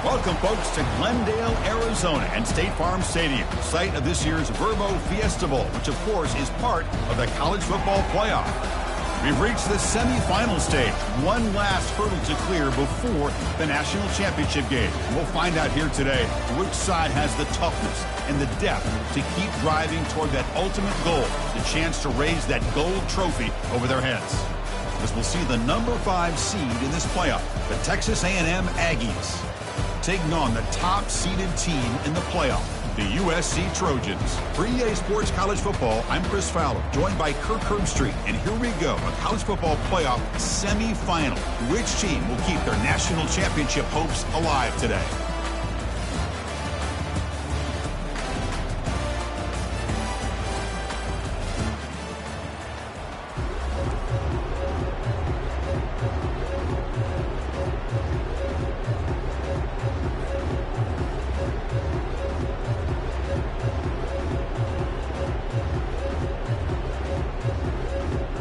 Welcome, folks, to Glendale, Arizona and State Farm Stadium, site of this year's Verbo Fiesta Bowl, which, of course, is part of the college football playoff. We've reached the semifinal stage, one last hurdle to clear before the national championship game. We'll find out here today which side has the toughness and the depth to keep driving toward that ultimate goal, the chance to raise that gold trophy over their heads. As we'll see the number 5 seed in this playoff, the Texas A&M Aggies, taking on the top-seeded team in the playoff, the USC Trojans. For EA Sports College Football, I'm Chris Fowler, joined by Kirk Herbstreit, and here we go, a college football playoff semifinal. Which team will keep their national championship hopes alive today?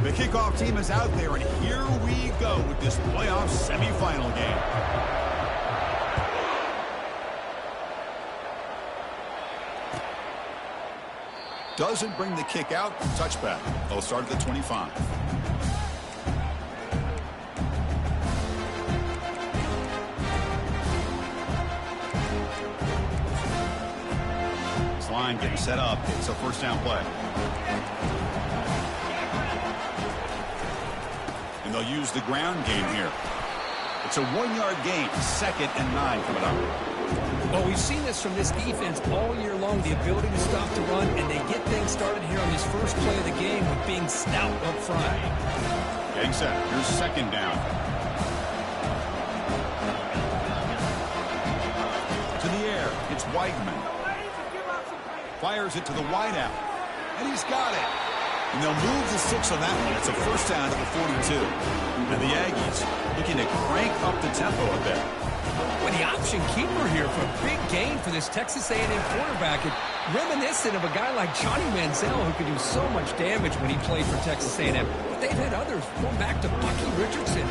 The kickoff team is out there, and here we go with this playoff semifinal game. Doesn't bring the kick out. Touchback. They'll start at the 25. This line getting set up. It's a first down play. And they'll use the ground game here. It's a 1-yard gain, 2nd and 9 coming up. Well, we've seen this from this defense all year long, the ability to stop the run, and they get things started here on this first play of the game with being stout up front. Getting set. Here's 2nd down. To the air. It's Weigman. Fires it to the wideout. And he's got it. And they'll move the 6 on that one. It's a first down at the 42. And the Aggies looking to crank up the tempo a bit. Well, the option keeper here for a big gain for this Texas A&M quarterback. It reminiscent of a guy like Johnny Manziel who could do so much damage when he played for Texas A&M. But they've had others going back to Bucky Richardson,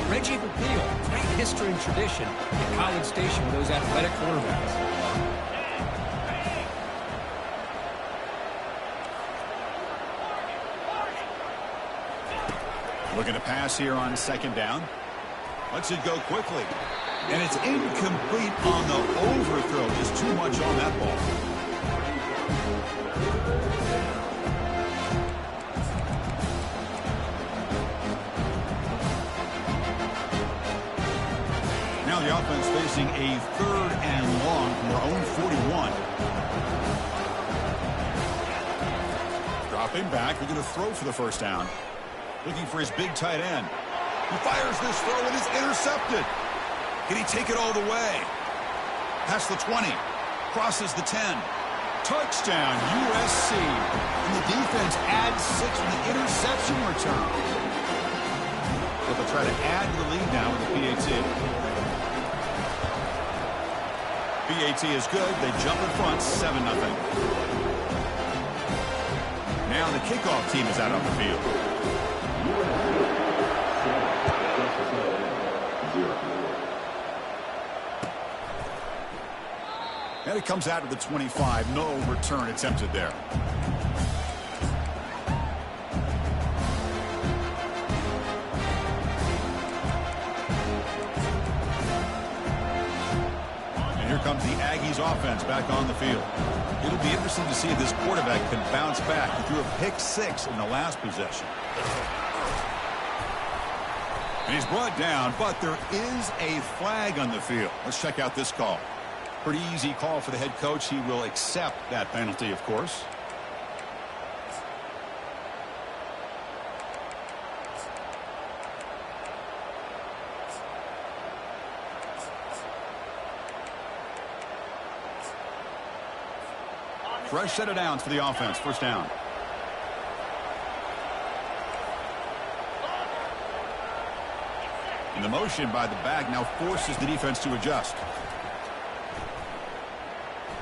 Reggie McNeil. Great history and tradition in College Station with those athletic quarterbacks. Looking to pass here on 2nd down. Lets it go quickly. And it's incomplete on the overthrow. Just too much on that ball. Now the offense facing a 3rd and long from their own 41. Dropping back. They're going to throw for the first down. Looking for his big tight end. He fires this throw and is intercepted. Can he take it all the way? Past the 20. Crosses the 10. Touchdown, USC. And the defense adds 6 with the interception return. But they'll try to add to the lead now with the PAT. PAT is good. They jump in front, 7-0. Now the kickoff team is out on the field. And it comes out to the 25. No return attempted there. And here comes the Aggies offense back on the field. It'll be interesting to see if this quarterback can bounce back. He threw a pick 6 in the last possession. And he's brought down, but there is a flag on the field. Let's check out this call. Pretty easy call for the head coach. He will accept that penalty, of course. Fresh set of downs for the offense. First down. And the motion by the back now forces the defense to adjust.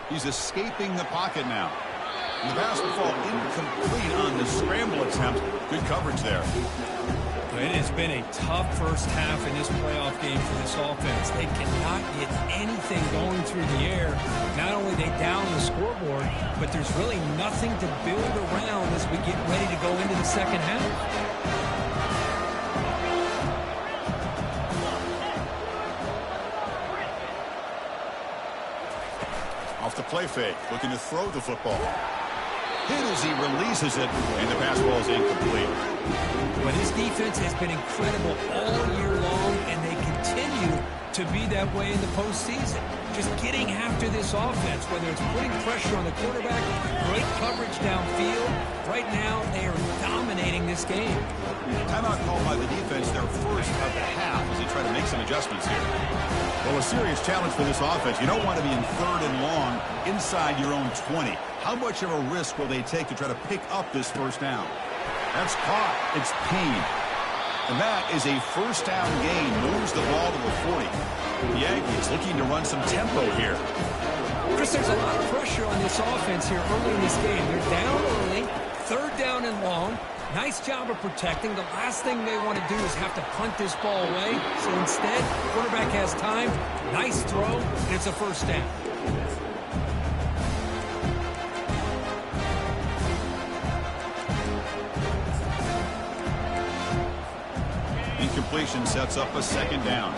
He's escaping the pocket now. And the pass will fall incomplete on the scramble attempt. Good coverage there. It has been a tough first half in this playoff game for this offense. They cannot get anything going through the air. Not only they down the scoreboard, but there's really nothing to build around as we get ready to go into the second half. Off the play fake, looking to throw the football. Hit as he releases it, and the pass ball is incomplete. But his defense has been incredible all year long, and they continue to be that way in the postseason. Just getting after this offense, whether it's putting pressure on the quarterback, great coverage downfield. Right now, they are dominating this game. Timeout called by the defense, their first of the half, as they try to make some adjustments here. Well, a serious challenge for this offense. You don't want to be in 3rd and long inside your own 20. How much of a risk will they take to try to pick up this first down? That's caught. It's Payne. And that is a first down gain. Moves the ball to the 40. The Yankees looking to run some tempo here. Chris, there's a lot of pressure on this offense here early in this game. They're down early, 3rd down and long. Nice job of protecting. The last thing they want to do is have to punt this ball away. So instead, quarterback has time. Nice throw, and it's a first down. Incompletion sets up a 2nd down.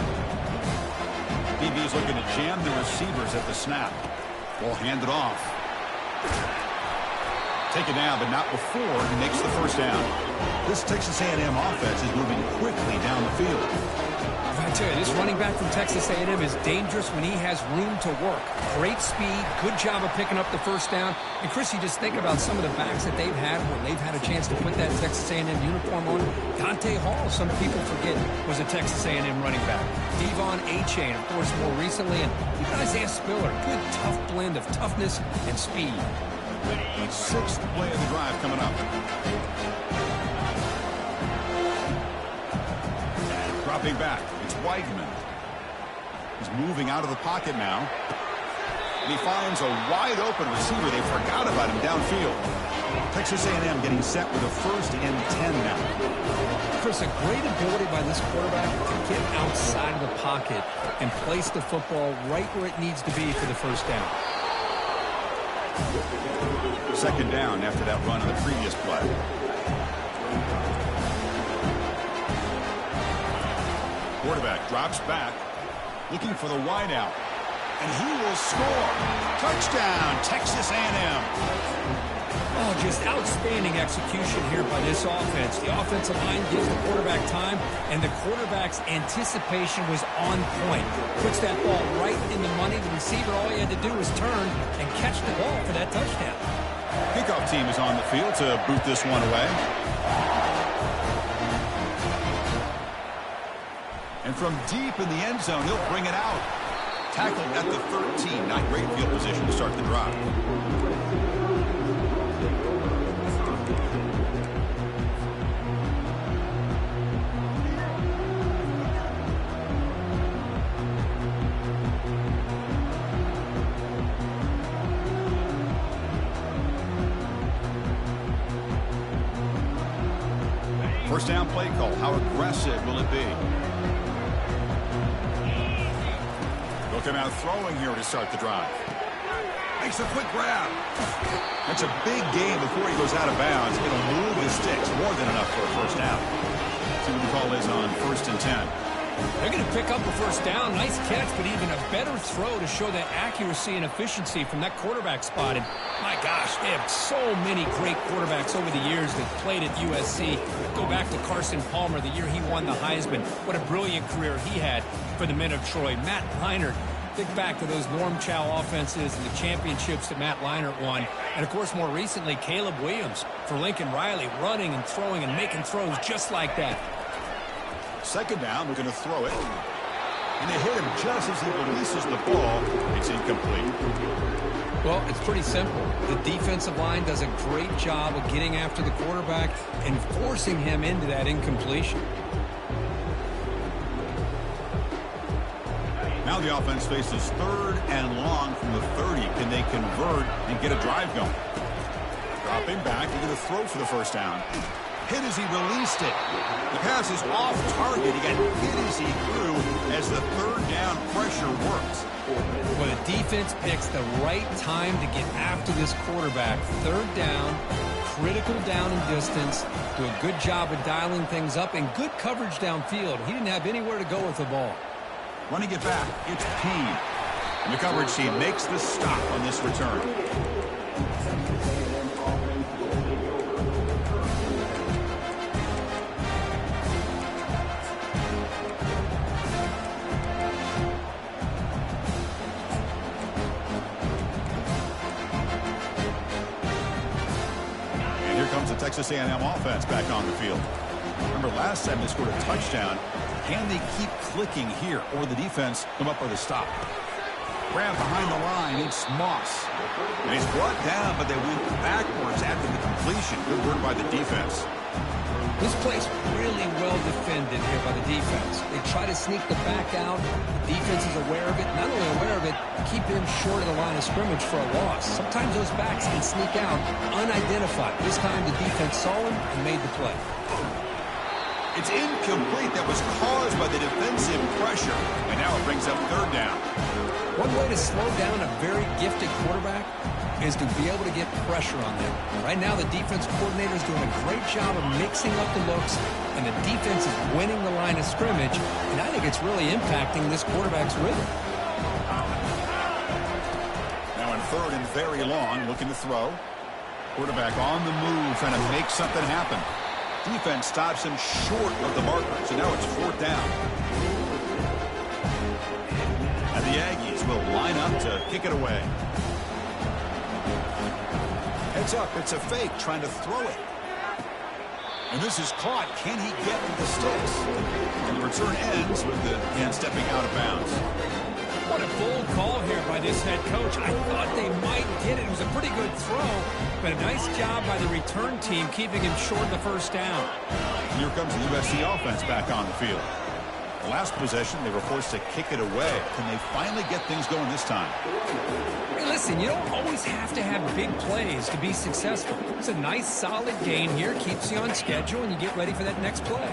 DB's looking to jam the receivers at the snap. Ball handed off. Taken down, but not before he makes the first down. This Texas A&M offense is moving quickly down the field. I tell you, this running back from Texas A&M is dangerous when he has room to work. Great speed, good job of picking up the first down. And Chris, you just think about some of the backs that they've had when they've had a chance to put that Texas A&M uniform on. Dante Hall, some people forget, was a Texas A&M running back. Devon Achane, of course, more recently. And even Isaiah Spiller, good tough blend of toughness and speed. The 6th play of the drive coming up. Dropping back, it's Weidman. He's moving out of the pocket now. And he finds a wide open receiver. They forgot about him downfield. Texas A&M getting set with a 1st and 10 now. Chris, a great ability by this quarterback to get outside of the pocket and place the football right where it needs to be for the first down. 2nd down after that run on the previous play. Quarterback drops back, looking for the wideout, and he will score. Touchdown, Texas A&M. Oh, just outstanding execution here by this offense. The offensive line gives the quarterback time, and the quarterback's anticipation was on point. Puts that ball right in the money. The receiver, all he had to do was turn and catch the ball for that touchdown. Kickoff team is on the field to boot this one away. And from deep in the end zone, he'll bring it out. Tackled at the 13. Not great field position to start the drive. First down play call. How aggressive will it be? They'll come out throwing here to start the drive. Makes a quick grab. That's a big gain before he goes out of bounds. It'll move the sticks. More than enough for a first down. See what the call is on 1st and 10. They're going to pick up a first down. Nice catch, but even a better throw to show that accuracy and efficiency from that quarterback spot. And my gosh, they have so many great quarterbacks over the years that played at USC. Go back to Carson Palmer, the year he won the Heisman. What a brilliant career he had for the men of Troy. Matt Leinart, think back to those Ncaa offenses and the championships that Matt Leinart won. And, of course, more recently, Caleb Williams for Lincoln Riley, running and throwing and making throws just like that. 2nd down, we're going to throw it. And they hit him just as he releases the ball. It's incomplete. Well, it's pretty simple. The defensive line does a great job of getting after the quarterback and forcing him into that incompletion. Now the offense faces 3rd and long from the 30. Can they convert and get a drive going? Dropping back, they're going to throw for the first down. hit as he released it. The pass is off target. He got hit as he threw as the third down pressure works. Well, the defense picks the right time to get after this quarterback. Third down, critical down and distance. Do a good job of dialing things up and good coverage downfield. He didn't have anywhere to go with the ball. Running it back, it's Peen. And the coverage team makes the stop on this return. And here comes the Texas A&M offense back on the field. Remember last time they scored a touchdown. Can they keep clicking here, or the defense come up with a stop? Grab behind the line, it's Moss. And he's brought down, but they went backwards after the completion. Good work by the defense. This play's really well defended here by the defense. They try to sneak the back out. The defense is aware of it. Not only aware of it, keep him short of the line of scrimmage for a loss. Sometimes those backs can sneak out unidentified. This time the defense saw him and made the play. It's incomplete. That was caused by the defensive pressure. And now it brings up third down. One way to slow down a very gifted quarterback is to be able to get pressure on them. Right now, the defense coordinator is doing a great job of mixing up the looks, and the defense is winning the line of scrimmage, and I think it's really impacting this quarterback's rhythm. Now in third and very long, looking to throw. Quarterback on the move, trying to make something happen. Defense stops him short of the marker, so now it's fourth down. And the Aggies will line up to kick it away. Heads up, it's a fake, trying to throw it. And this is caught. Can he get to the sticks? And the return ends with the man stepping out of bounds. What a bold call here by this head coach. I thought they might get it. It was a pretty good throw, but a nice job by the return team keeping him short of the first down. Here comes the USC offense back on the field. The last possession, they were forced to kick it away. Can they finally get things going this time? Hey, listen, you don't always have to have big plays to be successful. It's a nice, solid gain here. Keeps you on schedule, and you get ready for that next play.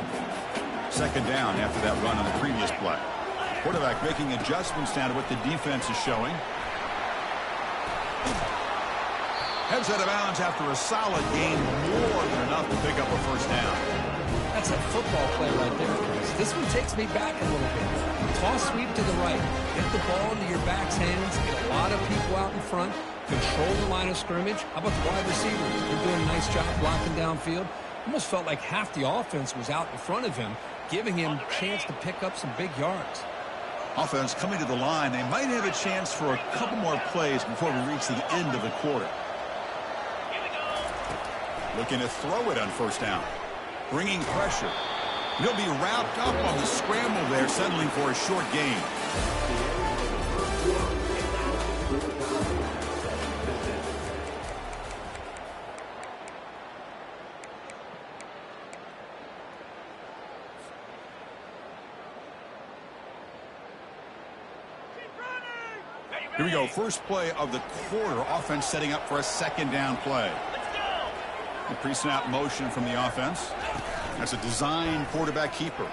Second down after that run on the previous play. Quarterback making adjustments now to what the defense is showing. Heads out of bounds after a solid gain, more than enough to pick up a first down. That's a football play right there, Chris. This one takes me back a little bit. Toss sweep to the right. Get the ball into your back's hands. Get a lot of people out in front. Control the line of scrimmage. How about the wide receivers? They're doing a nice job blocking downfield. Almost felt like half the offense was out in front of him, giving him a chance to pick up some big yards. Offense coming to the line. They might have a chance for a couple more plays before we reach the end of the quarter. Looking to throw it on first down. Bringing pressure. He'll be wrapped up on the scramble there, settling for a short gain. Here we go. First play of the quarter. Offense setting up for a second down play. A pre-snap motion from the offense. That's a design quarterback keeper.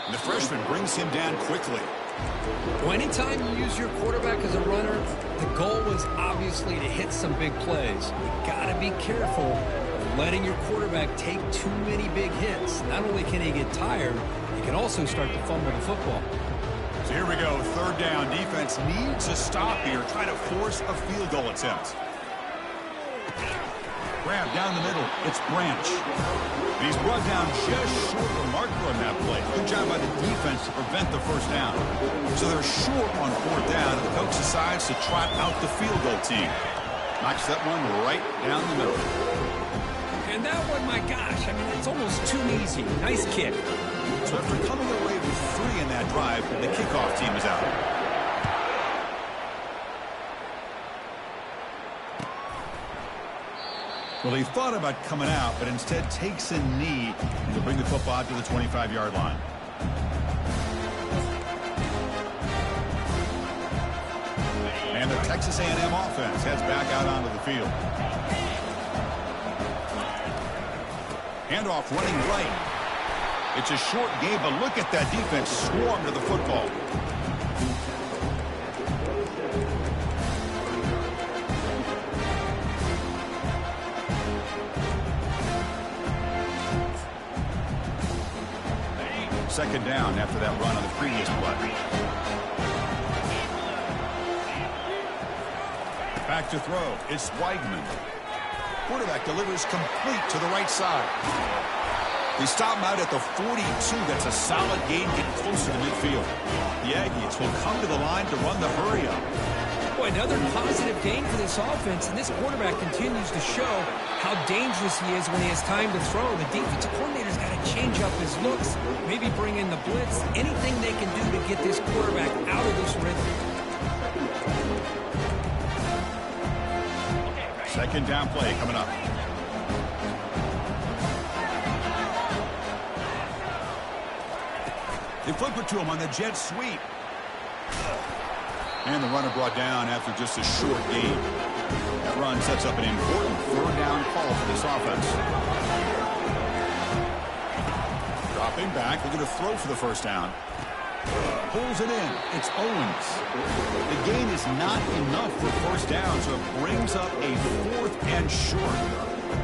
And the freshman brings him down quickly. Well, anytime you use your quarterback as a runner, the goal was obviously to hit some big plays. You got to be careful of letting your quarterback take too many big hits. Not only can he get tired, he can also start to fumble the football. So here we go. Third down. Defense needs a stop here. Try to force a field goal attempt. Grab down the middle. It's Branch. And he's brought down just short of the marker on that play. Good job by the defense to prevent the first down. So they're short on fourth down, and the coach decides to trot out the field goal team. Knocks that one right down the middle. And that one, my gosh, I mean, it's almost too easy. Nice kick. So after coming away with 3 in that drive, the kickoff team is out. Well, he thought about coming out, but instead takes a knee to bring the football out to the 25-yard line. And the Texas A&M offense heads back out onto the field. Handoff running right. It's a short game, but look at that defense swarm to the football. Second down after that run on the previous play. Back to throw. It's Weigman. Quarterback delivers complete to the right side. They stop him out at the 42. That's a solid gain, getting closer to midfield. The Aggies will come to the line to run the hurry up. Boy, another positive gain for this offense, and this quarterback continues to show how dangerous he is when he has time to throw. The defensive coordinator's got to change up his looks, maybe bring in the blitz, anything they can do to get this quarterback out of this rhythm. Second down play coming up. They flip it to him on the jet sweep. And the runner brought down after just a short gain. That run sets up an important third down call for this offense. Dropping back, they're going to throw for the first down. Pulls it in. It's Owens. The gain is not enough for first down, so it brings up a 4th and short.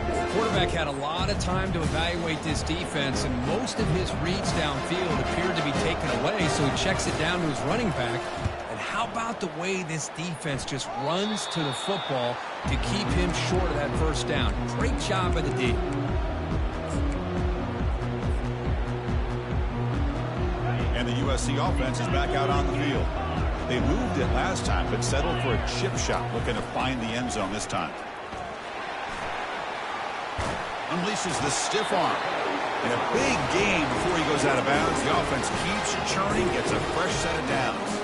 The quarterback had a lot of time to evaluate this defense, and most of his reads downfield appeared to be taken away, so he checks it down to his running back. And how about the way this defense just runs to the football to keep him short of that first down? Great job by the D. And the USC offense is back out on the field. They moved it last time, but settled for a chip shot, looking to find the end zone this time. Unleashes the stiff arm. And a big gain before he goes out of bounds. The offense keeps churning, gets a fresh set of downs.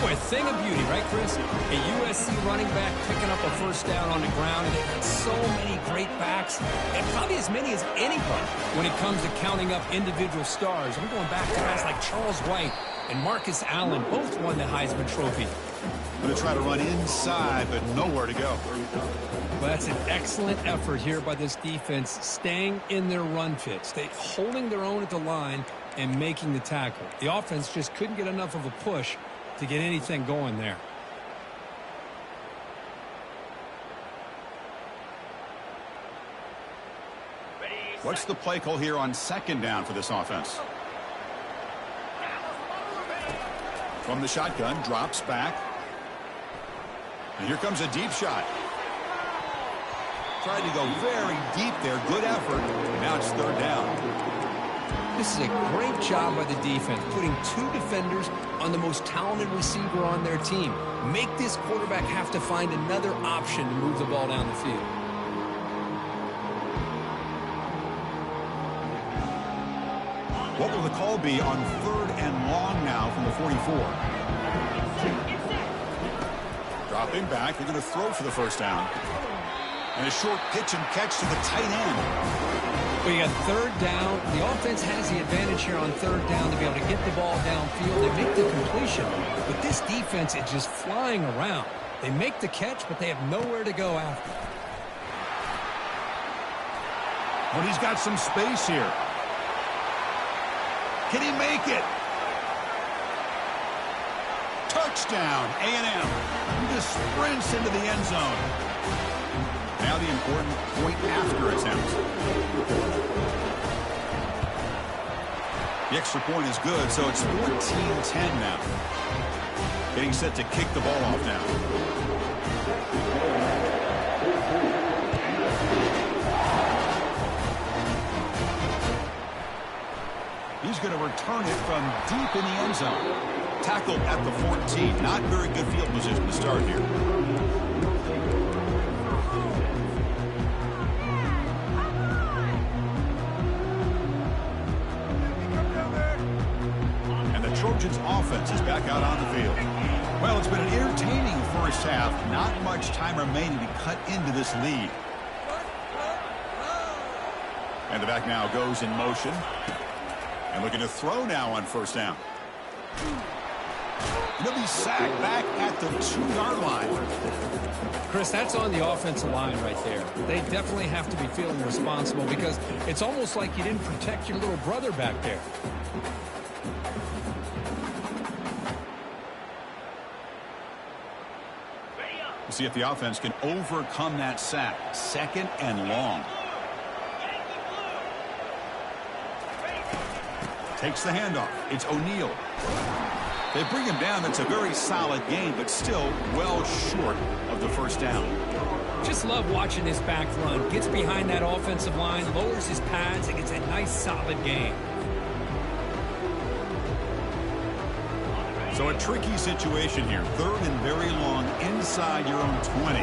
Boy, a thing of beauty, right, Chris? A USC running back picking up a first down on the ground, and they've got so many great backs, and probably as many as anybody when it comes to counting up individual stars. I'm going back to guys like Charles White and Marcus Allen, both won the Heisman Trophy. Going to try to run inside, but nowhere to go. Well, that's an excellent effort here by this defense, staying in their run fits. They holding their own at the line and making the tackle. The offense just couldn't get enough of a push to get anything going there. What's the play call here on second down for this offense? From the shotgun, drops back. And here comes a deep shot. Tried to go very deep there. Good effort. Now it's third down. This is a great job by the defense, putting 2 defenders on the most talented receiver on their team. Make this quarterback have to find another option to move the ball down the field. What will the call be on third and long now from the 44? Dropping back, they're going to throw for the first down. And a short pitch and catch to the tight end. Well, you got third down. The offense has the advantage here on third down to be able to get the ball downfield. They make the completion, but this defense is just flying around. They make the catch, but they have nowhere to go after. Well, he's got some space here. Can he make it? Touchdown, A&M. He just sprints into the end zone. Now the important point after attempt. The extra point is good, so it's 14-10 now. Getting set to kick the ball off now. He's going to return it from deep in the end zone. Tackled at the 14. Not very good field position to start here. Trojans offense is back out on the field. Well, it's been an entertaining first half. Not much time remaining to cut into this lead. And the back now goes in motion. And looking to throw now on first down. And he'll be sacked back at the 2-yard line. Chris, that's on the offensive line right there. They definitely have to be feeling responsible because it's almost like you didn't protect your little brother back there. We'll see if the offense can overcome that sack. 2nd and long. Takes the handoff. It's O'Neal. They bring him down. That's a very solid game, but still well short of the first down. Just love watching this back run. Gets behind that offensive line, lowers his pads, and gets a nice solid game. So a tricky situation here. 3rd and very long inside your own 20.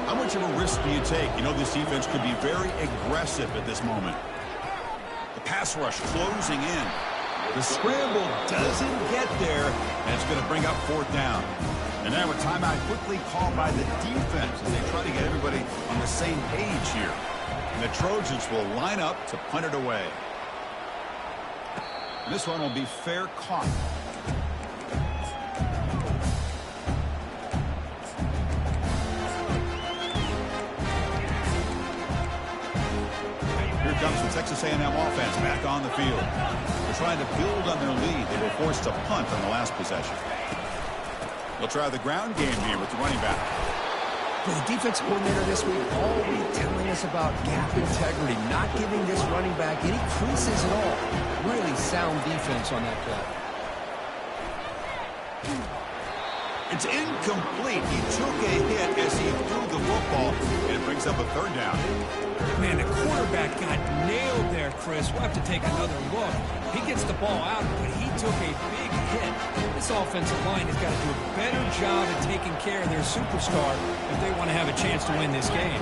How much of a risk do you take? You know this defense could be very aggressive at this moment. The pass rush closing in. The scramble doesn't get there, and it's going to bring up 4th down. And now a timeout quickly called by the defense as they try to get everybody on the same page here. And the Trojans will line up to punt it away. And this one will be fair caught. Here comes the Texas A&M offense back on the field. They're trying to build on their lead. They were forced to punt on the last possession. They'll try the ground game here with the running back. Well, the defense coordinator this week already telling us about gap integrity, not giving this running back any creases at all. Really sound defense on that play. It's incomplete. He took a hit as he threw the football, and it brings up a 3rd down. Man, the quarterback got nailed there, Chris. We'll have to take another look. He gets the ball out, but he took a big hit. This offensive line has got to do a better job at taking care of their superstar if they want to have a chance to win this game.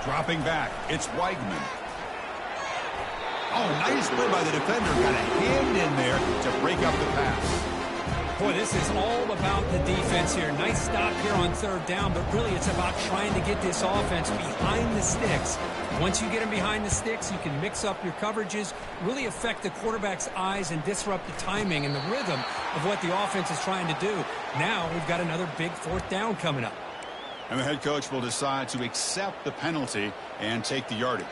Dropping back, it's Weigman. Oh, nice play by the defender. Got a hand in there to break up the pass. Boy, this is all about the defense here. Nice stop here on 3rd down, but really it's about trying to get this offense behind the sticks. Once you get them behind the sticks, you can mix up your coverages, really affect the quarterback's eyes and disrupt the timing and the rhythm of what the offense is trying to do. Now we've got another big 4th down coming up. And the head coach will decide to accept the penalty and take the yardage.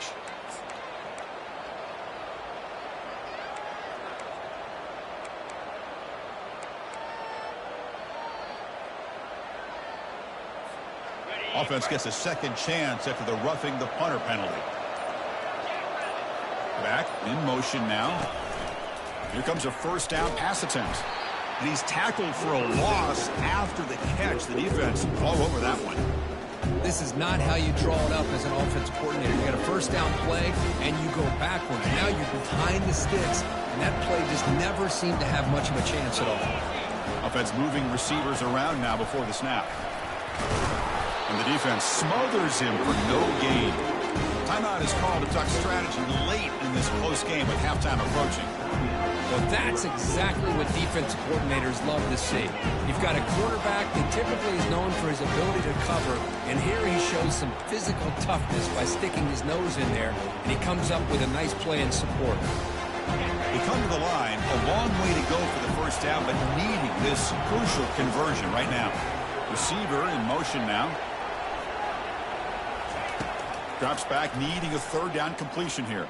Offense gets a 2nd chance after the roughing the punter penalty. Back in motion now. Here comes a 1st down pass attempt. And he's tackled for a loss after the catch. The defense all over that one. This is not how you draw it up as an offensive coordinator. You got a 1st down play, and you go backwards. Now you're behind the sticks, and that play just never seemed to have much of a chance at all. Offense moving receivers around now before the snap. And the defense smothers him for no gain. Timeout is called to talk strategy late in this close game with halftime approaching. Well, that's exactly what defensive coordinators love to see. You've got a quarterback that typically is known for his ability to cover, and here he shows some physical toughness by sticking his nose in there, and he comes up with a nice play in support. They come to the line, a long way to go for the 1st down, but needing this crucial conversion right now. Receiver in motion now. Drops back, needing a 3rd down completion here.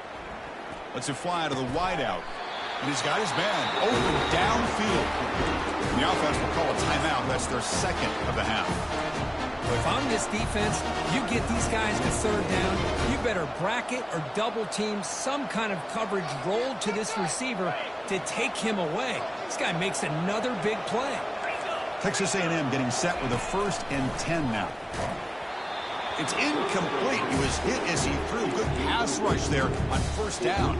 Lets it fly to the wideout. And he's got his man open downfield. And the offense will call a timeout. That's their 2nd of the half. If I'm this defense, you get these guys to 3rd down, you better bracket or double team some kind of coverage rolled to this receiver to take him away. This guy makes another big play. Texas A&M getting set with a 1st and 10 now. It's incomplete. He was hit as he threw. Good pass rush there on 1st down.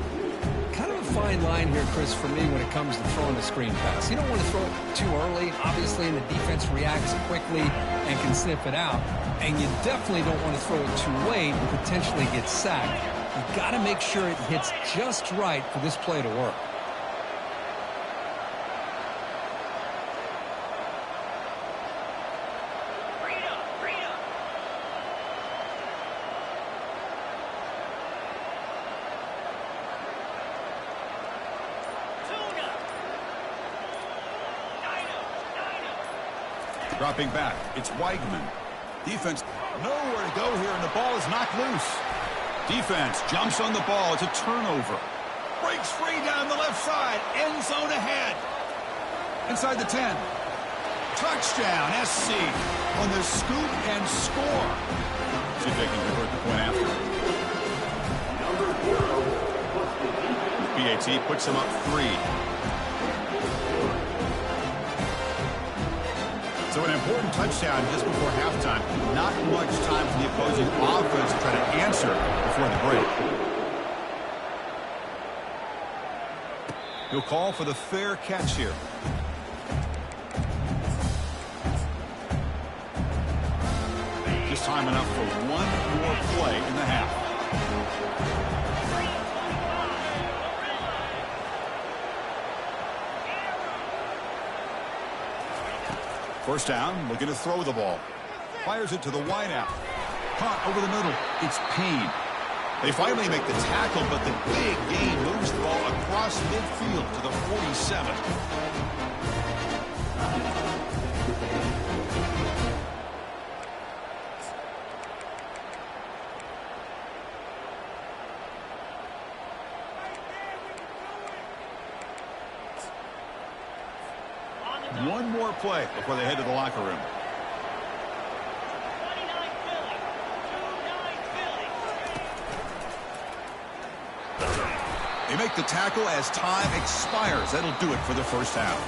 Kind of a fine line here, Chris, for me when it comes to throwing the screen pass. You don't want to throw it too early, obviously, and the defense reacts quickly and can sniff it out. And you definitely don't want to throw it too late and potentially get sacked. You've got to make sure it hits just right for this play to work. Dropping back, it's Weigman. Defense nowhere to go here, and the ball is knocked loose. Defense jumps on the ball. It's a turnover. Breaks free down the left side. End zone ahead. Inside the 10. Touchdown, SC. On the scoop and score. See if they can convert the point after. PAT puts them up 3. So an important touchdown just before halftime. Not much time for the opposing offense to try to answer before the break. He'll call for the fair catch here. Just time enough for one more play in the half. First down, looking to throw the ball. Fires it to the wideout. Caught over the middle. It's Payne. They finally make the tackle, but the big gain moves the ball across midfield to the 47. One more play before they head to the locker room. They make the tackle as time expires. That'll do it for the first half.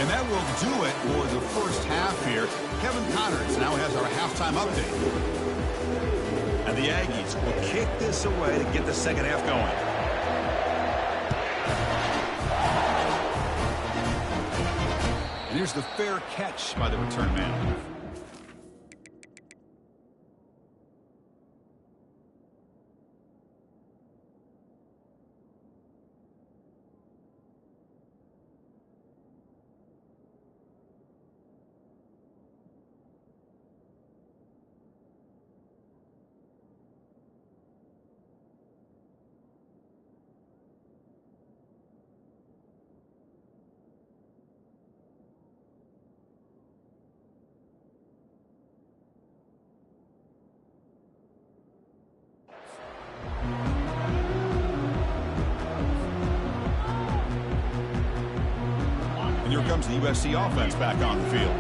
And that will do it for the first half here. Kevin Connors now has our halftime update. And the Aggies will kick this away to get the second half going. And here's the fair catch by the return man. Here comes the USC offense back on the field.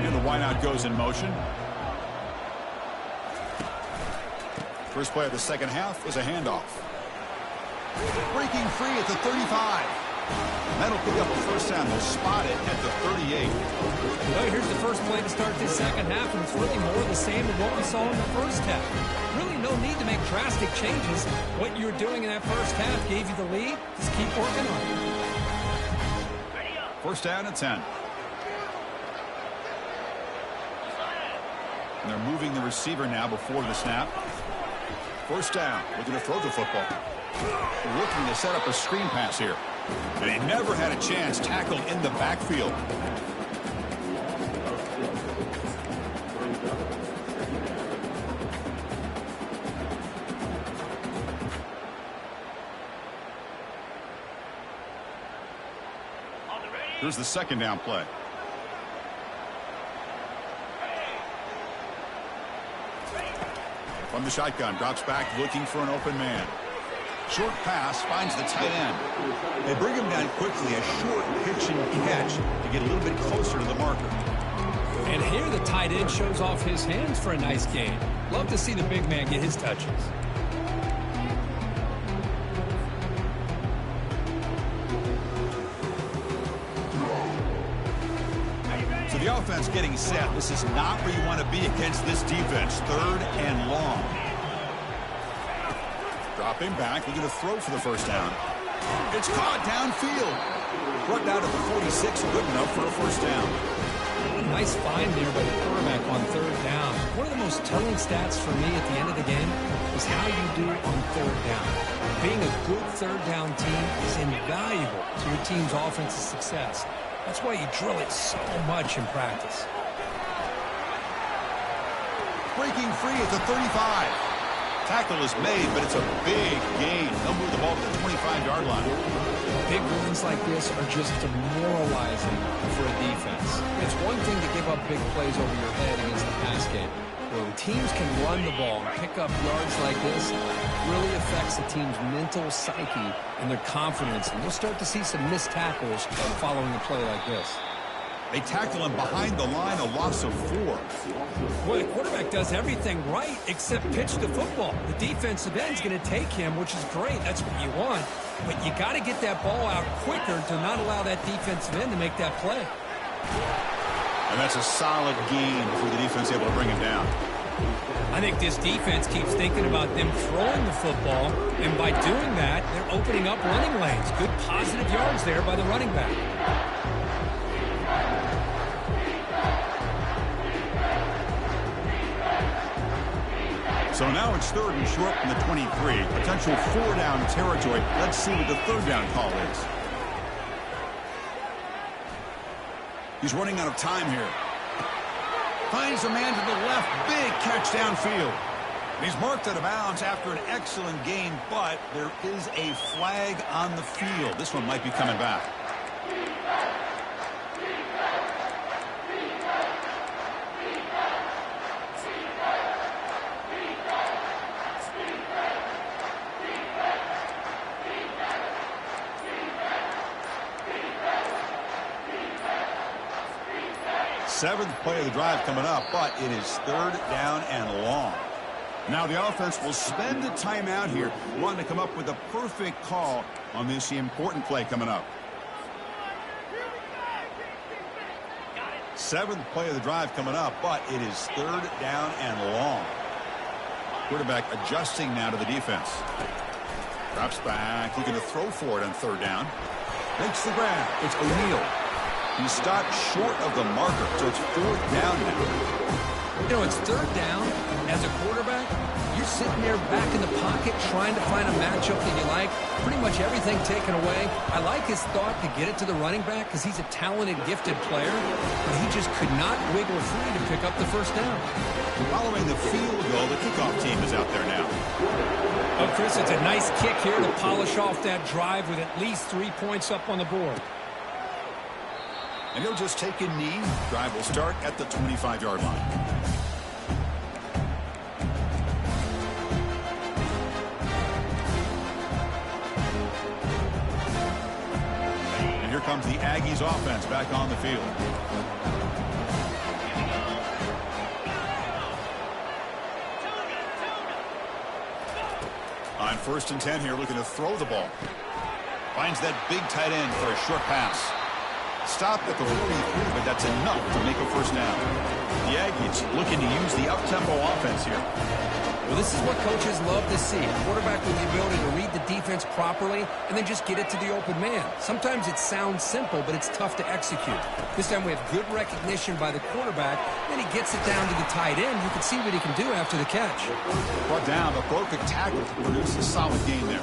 And the wideout goes in motion. First play of the second half is a handoff. Breaking free at the 35. That'll pick up a first down. They'll spot it at the 38. Well, here's the first play to start this second half, and it's really more of the same of what we saw in the first half. Really no need to make drastic changes. What you were doing in that first half gave you the lead. Just keep working on it. First down at 10. And they're moving the receiver now before the snap. First down. Looking to throw the football. Looking to set up a screen pass here. And he never had a chance tackled in the backfield. Here's the second down play. From the shotgun, drops back looking for an open man. Short pass finds the tight end. They bring him down quickly, a short pitch and catch to get a little bit closer to the marker. And here the tight end shows off his hands for a nice gain. Love to see the big man get his touches. So the offense getting set. This is not where you want to be against this defense. Third and long. Dropping back, looking to throw for the first down. It's caught downfield. Brought down to the 46, good enough for a first down. Nice find there by the quarterback on third down. One of the most telling stats for me at the end of the game is how you do on third down. Being a good third down team is invaluable to your team's offensive success. That's why you drill it so much in practice. Breaking free at the 35. Tackle is made, but it's a big gain. They'll move the ball to the 25-yard line. Big wins like this are just demoralizing for a defense. It's one thing to give up big plays over your head against the pass game. When teams can run the ball and pick up yards like this, it really affects the team's mental psyche and their confidence. And you'll start to see some missed tackles following a play like this. They tackle him behind the line, a loss of 4. Boy, the quarterback does everything right except pitch the football. The defensive end's going to take him, which is great. That's what you want. But you got to get that ball out quicker to not allow that defensive end to make that play. And that's a solid gain for the defense able to bring him down. I think this defense keeps thinking about them throwing the football, and by doing that, they're opening up running lanes. Good positive yards there by the running back. So now it's 3rd and short from the 23. Potential 4-down territory. Let's see what the 3rd down call is. He's running out of time here. Finds a man to the left. Big catch downfield. He's marked out of bounds after an excellent game, but there is a flag on the field. This one might be coming back. Seventh play of the drive coming up, but it is 3rd down and long. Now the offense will spend a timeout here, wanting to come up with a perfect call on this important play coming up. 7th play of the drive coming up, but it is 3rd down and long. Quarterback adjusting now to the defense. Drops back, looking to throw for it on 3rd down. Makes the grab. It's O'Neal. He stopped short of the marker, so it's 4th down now. You know, it's 3rd down. As a quarterback, you're sitting there back in the pocket trying to find a matchup that you like. Pretty much everything taken away. I like his thought to get it to the running back because he's a talented, gifted player, but he just could not wiggle free to pick up the 1st down. Following the field goal, the kickoff team is out there now. Oh, Chris, it's a nice kick here to polish off that drive with at least 3 points up on the board. And he'll just take a knee. Drive will start at the 25-yard line. And here comes the Aggies offense back on the field. On 1st and 10 here, looking to throw the ball. Finds that big tight end for a short pass. Stopped at the 43, but that's enough to make a 1st down. The Aggies looking to use the up-tempo offense here. Well, this is what coaches love to see. A quarterback with the ability to read the defense properly and then just get it to the open man. Sometimes it sounds simple, but it's tough to execute. This time we have good recognition by the quarterback. Then he gets it down to the tight end. You can see what he can do after the catch. Brought down, but broke a tackle to produce a solid gain there.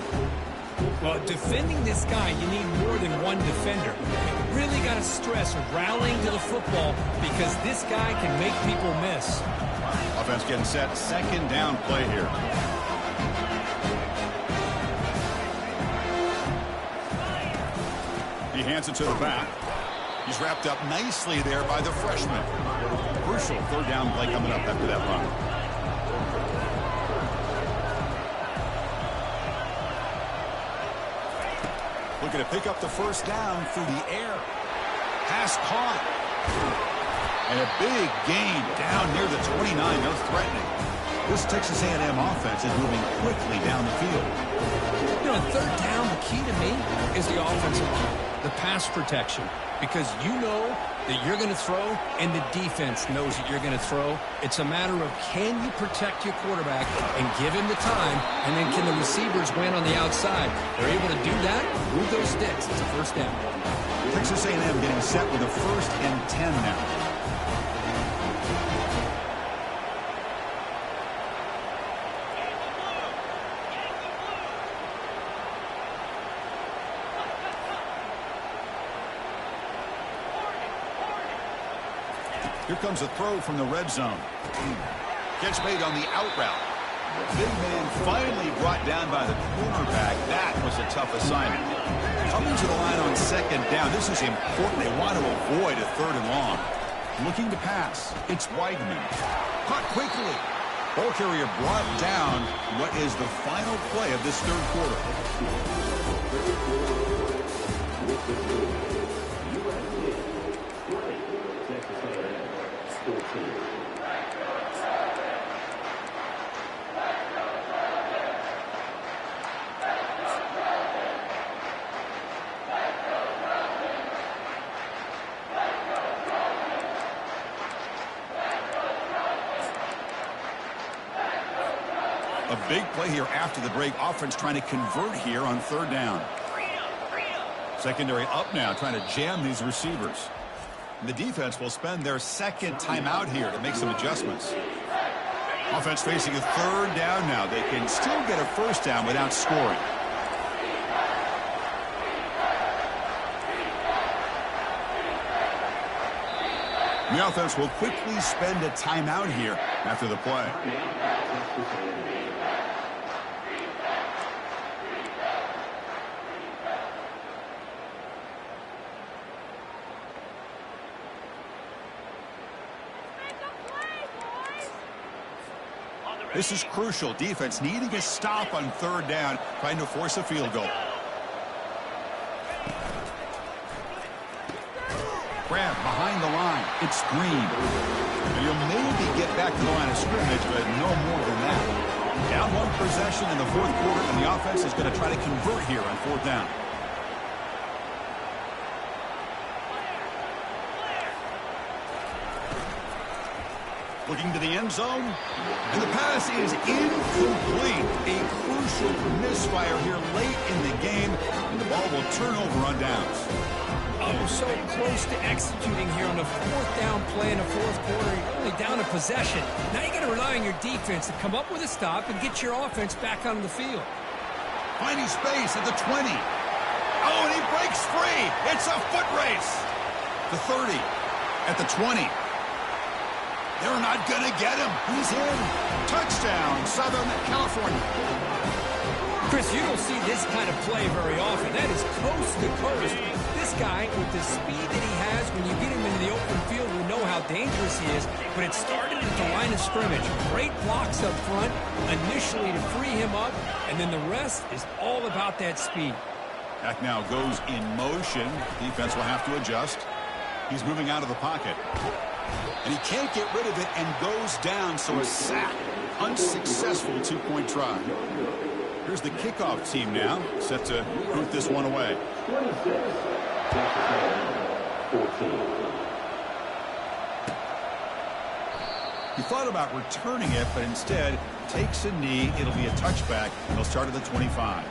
Well, defending this guy, you need more than one defender. You really got to stress rallying to the football because this guy can make people miss. Offense getting set. 2nd down play here. He hands it to the back. He's wrapped up nicely there by the freshman. Crucial 3rd down play coming up after that run. Looking to pick up the 1st down through the air. Pass caught. And a big gain down near the 29. They're threatening. This Texas A&M offense is moving quickly down the field. You know, 3rd down, the key to me is the offensive line, the pass protection. Because you know that you're going to throw, and the defense knows that you're going to throw. It's a matter of can you protect your quarterback and give him the time, and then can the receivers win on the outside? They're able to do that, move those sticks. It's a 1st down. Texas A&M getting set with a 1st and 10 now. Here comes a throw from the red zone. Catch made on the out route. Big man finally brought down by the cornerback. That was a tough assignment. Coming to the line on second down. This is important. They want to avoid a third and long. Looking to pass. It's Weidman. Caught quickly. Ball carrier brought down. What is the final play of this third quarter? A big play here after the break. Offense trying to convert here on third down. Secondary up now, trying to jam these receivers. And the defense will spend their second timeout here to make some adjustments. Offense facing a third down now. They can still get a first down without scoring. The offense will quickly spend a timeout here after the play. This is crucial. Defense needing a stop on third down, trying to force a field goal. Grab behind the line. It's Green. You'll maybe get back to the line of scrimmage, but no more than that. Down one possession in the fourth quarter, and the offense is going to try to convert here on fourth down. Looking to the end zone, and the pass is incomplete. A crucial misfire here late in the game, and the ball will turn over on downs. Oh, so close to executing here on the fourth down play in the fourth quarter. You're only down a possession. Now you got to rely on your defense to come up with a stop and get your offense back on the field. Finding space at the 20. Oh, and he breaks free. It's a foot race. The 30 at the 20. They're not going to get him. He's in. Touchdown, Southern California. Chris, you don't see this kind of play very often. That is coast to coast. This guy, with the speed that he has, when you get him into the open field, we know how dangerous he is. But it started at the line of scrimmage. Great blocks up front initially to free him up, and then the rest is all about that speed. Back now goes in motion. Defense will have to adjust. He's moving out of the pocket. And he can't get rid of it and goes down, so a sack. Unsuccessful two-point try. Here's the kickoff team now, set to root this one away. He thought about returning it, but instead takes a knee. It'll be a touchback. He'll start at the 25.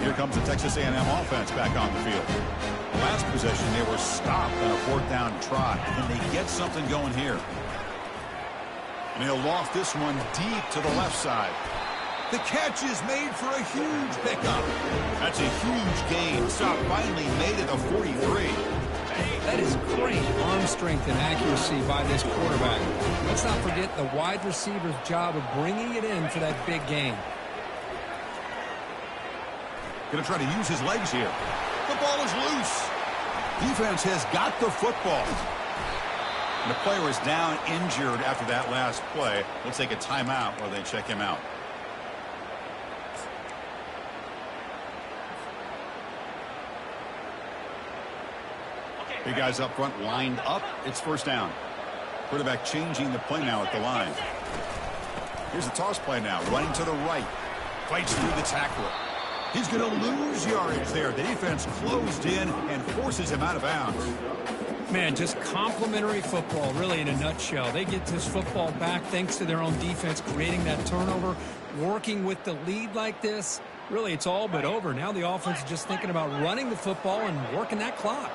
Here comes the Texas A&M offense back on the field. Last possession, they were stopped on a fourth down try. Can they get something going here? And he'll loft this one deep to the left side. The catch is made for a huge pickup. That's a huge gain. Stop finally made it a 43. That is great arm strength and accuracy by this quarterback. Let's not forget the wide receiver's job of bringing it in for that big gain. Going to try to use his legs here. The ball is loose. Defense has got the football. And the player is down injured after that last play. We'll take a timeout while they check him out. Big guys up front lined up. It's first down. Quarterback changing the play now at the line. Here's the toss play now. Running to the right. Fights through the tackler. He's going to lose yardage there. The defense closed in and forces him out of bounds. Man, just complimentary football, really, in a nutshell. They get this football back thanks to their own defense, creating that turnover, working with the lead like this. Really, it's all but over. Now the offense is just thinking about running the football and working that clock.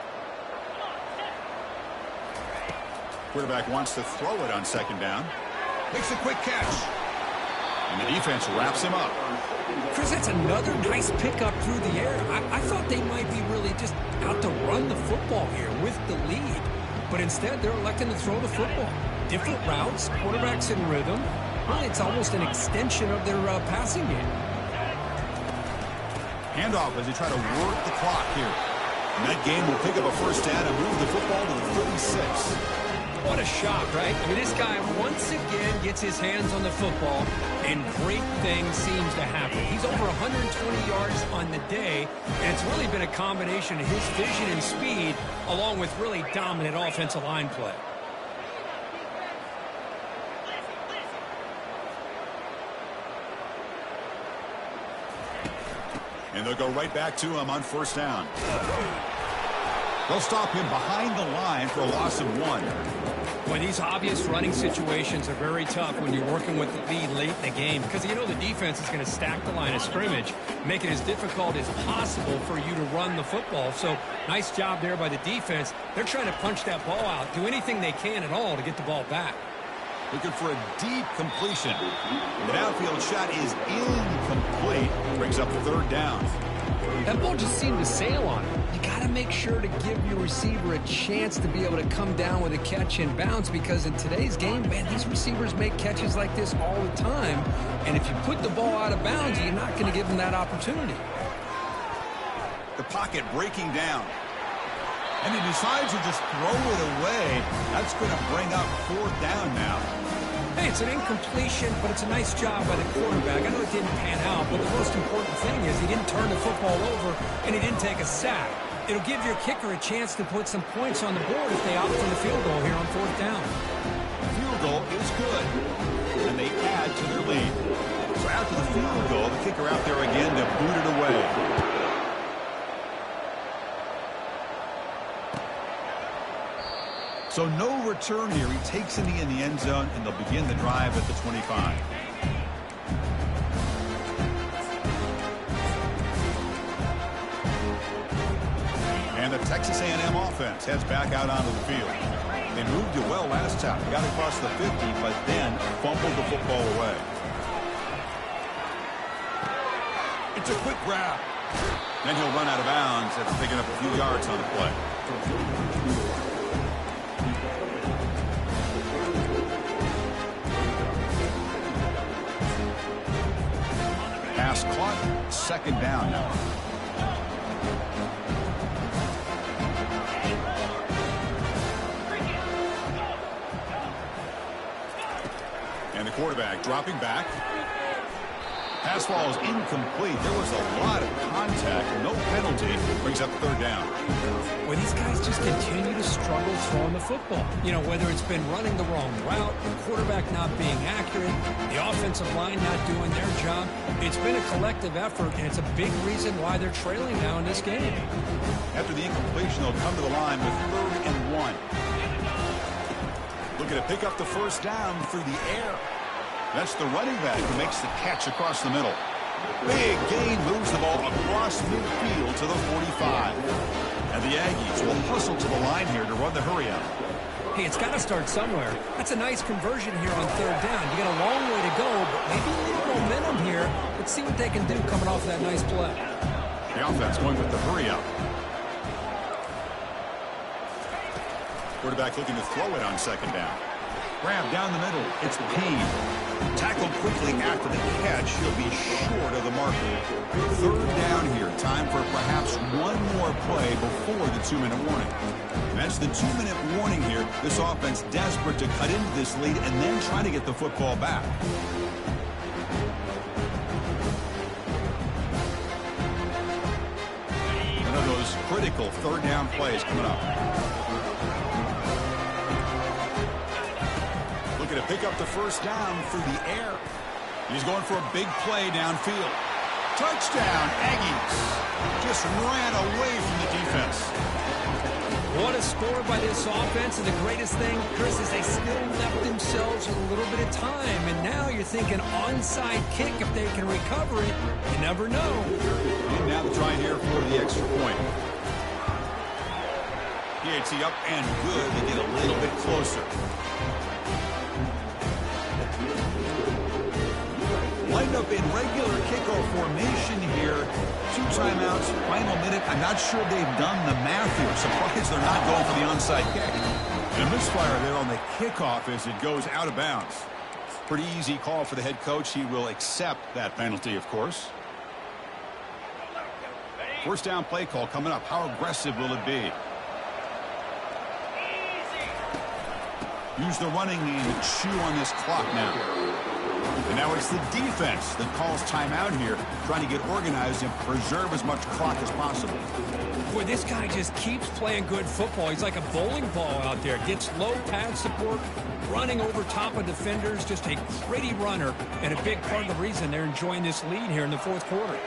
Quarterback wants to throw it on second down. Makes a quick catch. And the defense wraps him up. Chris, that's another nice pickup through the air. I thought they might be really just out to run the football here with the lead. But instead, they're electing to throw the football. Different routes, quarterbacks in rhythm. Really, it's almost an extension of their passing game. Handoff as they try to work the clock here. And that game will pick up a first down and move the football to the 36. What a shot, right? I mean, this guy once again gets his hands on the football, and great things seems to happen. He's over 120 yards on the day, and it's really been a combination of his vision and speed, along with really dominant offensive line play. And they'll go right back to him on first down. They'll stop him behind the line for a loss of 1. Well, these obvious running situations are very tough when you're working with the lead late in the game because you know the defense is going to stack the line of scrimmage, make it as difficult as possible for you to run the football. So nice job there by the defense. They're trying to punch that ball out, do anything they can at all to get the ball back. Looking for a deep completion. The downfield shot is incomplete. Brings up third down. That ball just seemed to sail on him. You got to make sure to give your receiver a chance to be able to come down with a catch and bounce because in today's game, man, these receivers make catches like this all the time. And if you put the ball out of bounds, you're not going to give them that opportunity. The pocket breaking down. And he decides to just throw it away. That's going to bring up fourth down now. Hey, it's an incompletion, but it's a nice job by the quarterback. I know it didn't pan out, but the most important thing is he didn't turn the football over and he didn't take a sack. It'll give your kicker a chance to put some points on the board if they opt for the field goal here on fourth down. Field goal is good, and they add to their lead. So after the field goal, the kicker out there again to boot it away. So no return here. He takes it in the end zone, and they'll begin the drive at the 25. And the Texas A&M offense heads back out onto the field. They moved it well last time. Got across the 50, but then fumbled the football away. It's a quick grab. Then he'll run out of bounds. That's picking up a few yards on the play. Pass clock, second down now. And the quarterback dropping back. Pass ball is incomplete. There was a lot of contact. No penalty. Brings up third down. Well, these guys just continue to struggle throwing the football. You know, whether it's been running the wrong route, the quarterback not being accurate, the offensive line not doing their job. It's been a collective effort, and it's a big reason why they're trailing now in this game. After the incompletion, they'll come to the line with 3rd and 1. Looking to pick up the first down through the air. That's the running back who makes the catch across the middle. Big gain, moves the ball across midfield to the 45. And the Aggies will hustle to the line here to run the hurry out. Hey, it's got to start somewhere. That's a nice conversion here on third down. You got a long way to go, but maybe a little momentum here. Let's see what they can do coming off that nice play. The offense going with the hurry out. Quarterback looking to throw it on second down. Grab down the middle. It's Payne. Tackled quickly after the catch. He'll be short of the marker. Third down here. Time for perhaps one more play before the 2-minute warning. And that's the 2-minute warning here. This offense desperate to cut into this lead and then try to get the football back. One of those critical third down plays coming up. Looking to pick up the first down through the air. He's going for a big play downfield. Touchdown, Aggies. Just ran away from the defense. What a score by this offense, and the greatest thing, Chris, is they still left themselves with a little bit of time, and now you're thinking onside kick if they can recover it. You never know. And now the try here for the extra point. PAT up and good. They get a little bit closer. up in regular kickoff formation here. 2 timeouts, final minute. I'm not sure they've done the math here. Surprised they're not going for the onside kick. And a misfire there on the kickoff as it goes out of bounds. Pretty easy call for the head coach. He will accept that penalty, of course. First down play call coming up. How aggressive will it be? Use the running game to chew on this clock now. And now it's the defense that calls timeout here, trying to get organized and preserve as much clock as possible. Boy, this guy just keeps playing good football. He's like a bowling ball out there. Gets low pad support, running over top of defenders. Just a gritty runner, and a big part of the reason they're enjoying this lead here in the fourth quarter.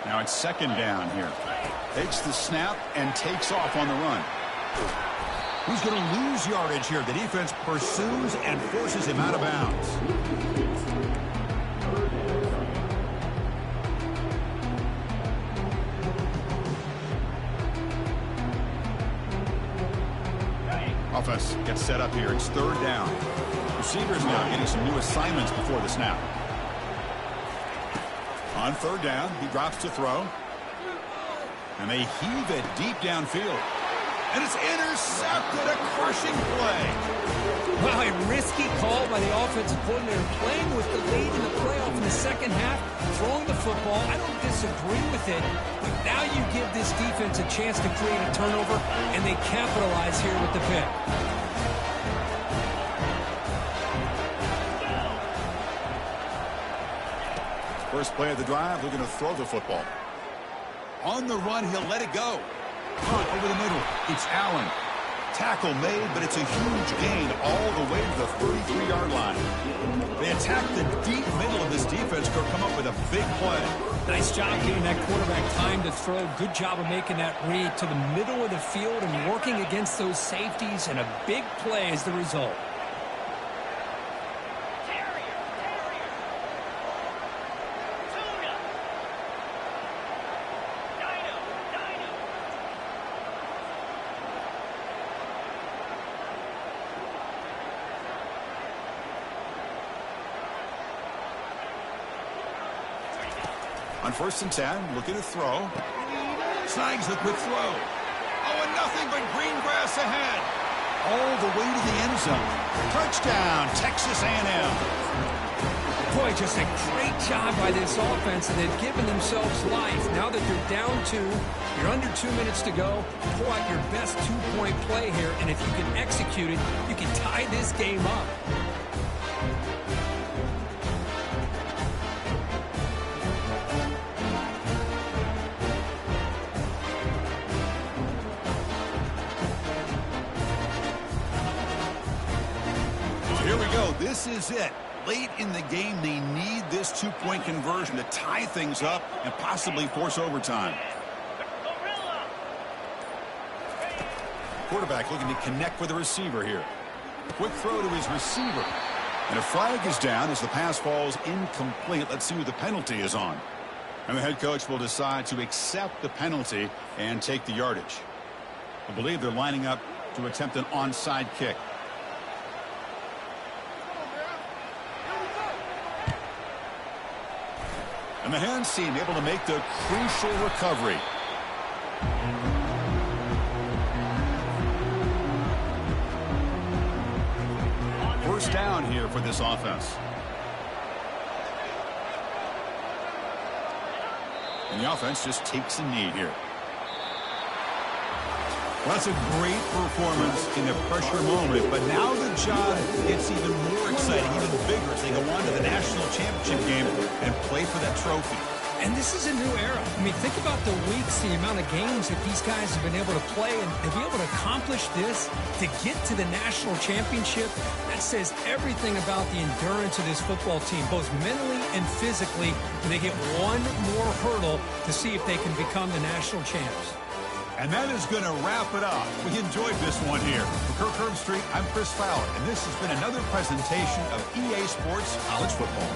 Now it's second down here. Takes the snap and takes off on the run. He's going to lose yardage here. The defense pursues and forces him out of bounds. Offense gets set up here. It's third down. Receivers now getting some new assignments before the snap. On third down, he drops to throw. And they heave it deep downfield. And it's intercepted, a crushing play. Wow, a risky call by the offensive coordinator, playing with the lead in the playoff in the second half, throwing the football. I don't disagree with it, but now you give this defense a chance to create a turnover, and they capitalize here with the pick. First play of the drive, looking to throw the football. On the run, he'll let it go. Over the middle, it's Allen. Tackle made, but it's a huge gain all the way to the 33-yard line. They attack the deep middle of this defense, could come up with a big play. Nice job giving that quarterback time to throw. Good job of making that read to the middle of the field and working against those safeties, and a big play is the result. On 1st and 10, looking to throw. Snags the quick throw. Oh, and nothing but green grass ahead. All the way to the end zone. Touchdown, Texas A&M. Boy, just a great job by this offense, and they've given themselves life. Now that they're down 2, you're under 2 minutes to go. Pull out your best two-point play here, and if you can execute it, you can tie this game up. Here we go. This is it. Late in the game, they need this two-point conversion to tie things up and possibly force overtime. Quarterback looking to connect with the receiver here. Quick throw to his receiver. And a flag is down as the pass falls incomplete. Let's see who the penalty is on. And the head coach will decide to accept the penalty and take the yardage. I believe they're lining up to attempt an onside kick. And the hands team able to make the crucial recovery. First down here for this offense. And the offense just takes a knee here. Well, that's a great performance in a pressure moment, but now the job gets even more exciting, even bigger as they go on to the national championship game and play for that trophy. And this is a new era. I mean, think about the weeks, the amount of games that these guys have been able to play, and to be able to accomplish this, to get to the national championship, that says everything about the endurance of this football team, both mentally and physically, and they get one more hurdle to see if they can become the national champs. And that is going to wrap it up. We enjoyed this one here. For Kirk Herbstreit, I'm Chris Fowler, and this has been another presentation of EA Sports College Football.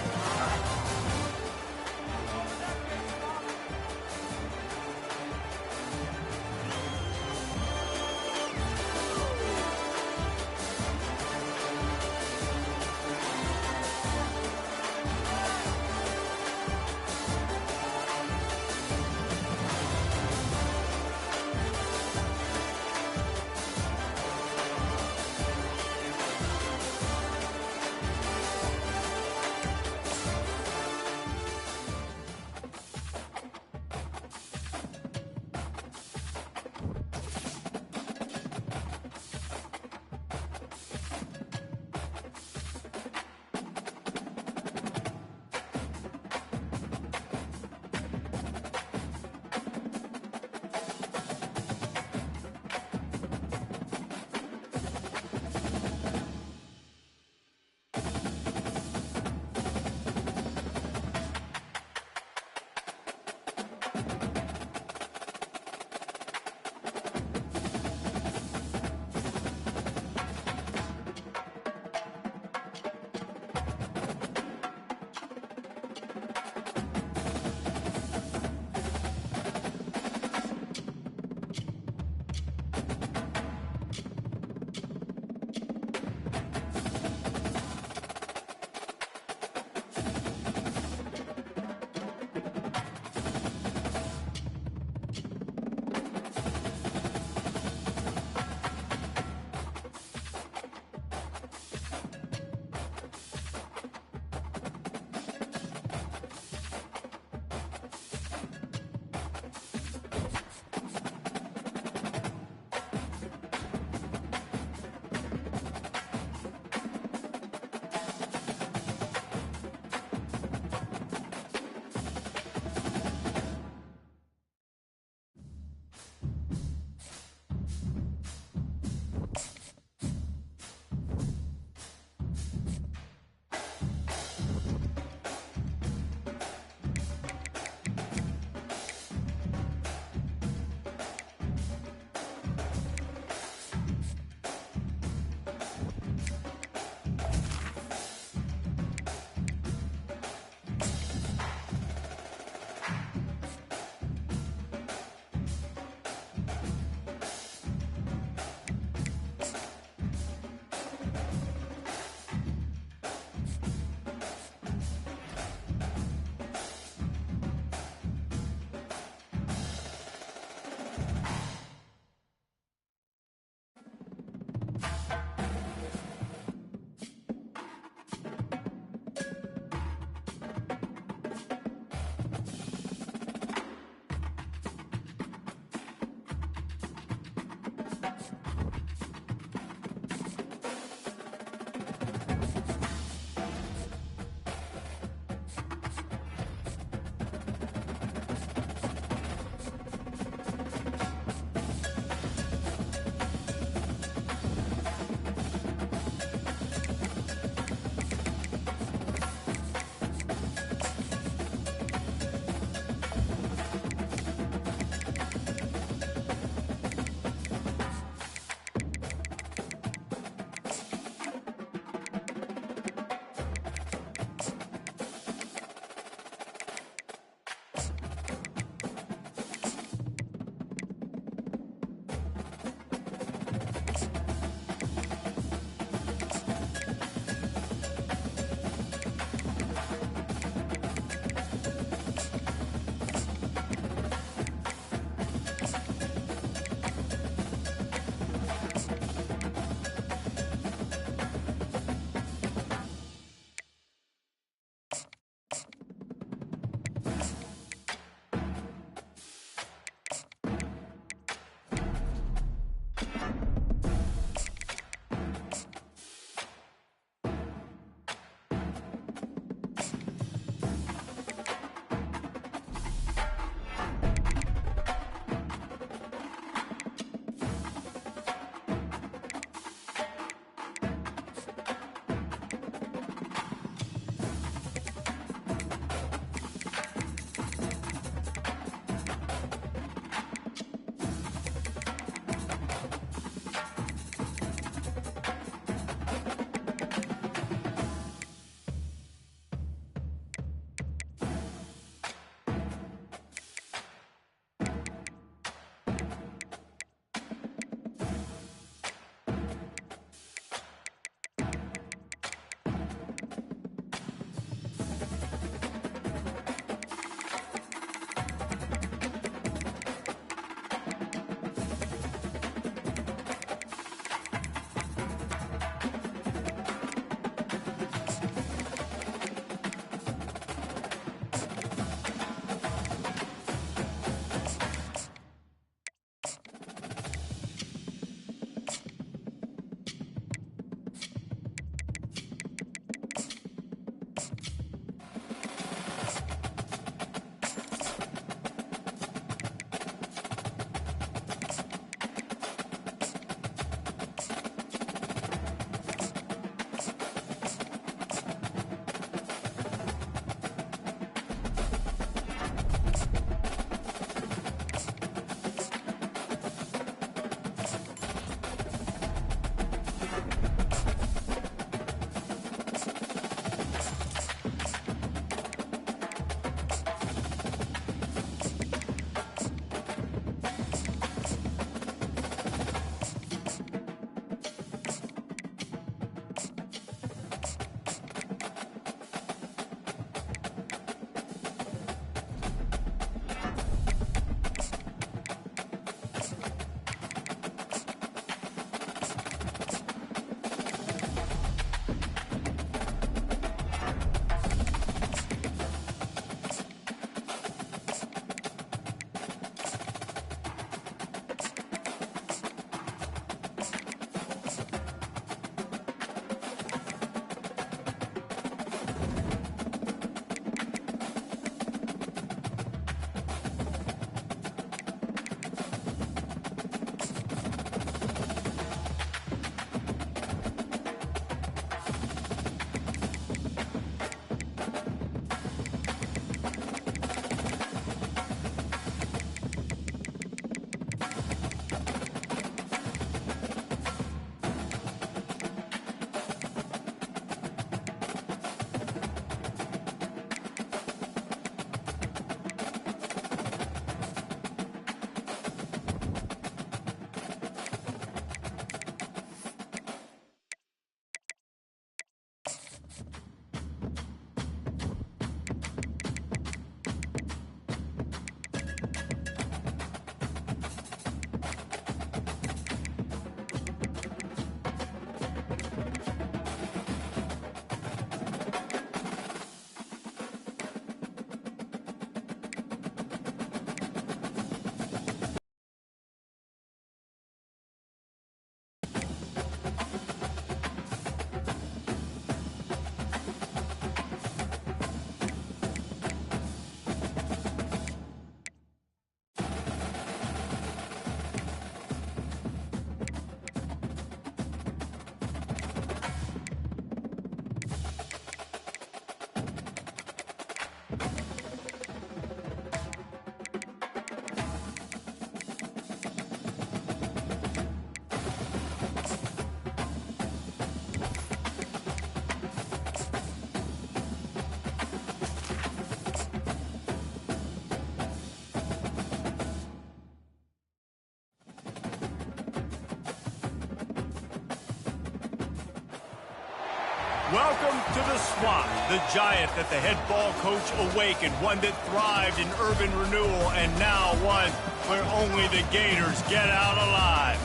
Welcome to the Swamp, the giant that the head ball coach awakened, one that thrived in urban renewal, and now one where only the Gators get out alive.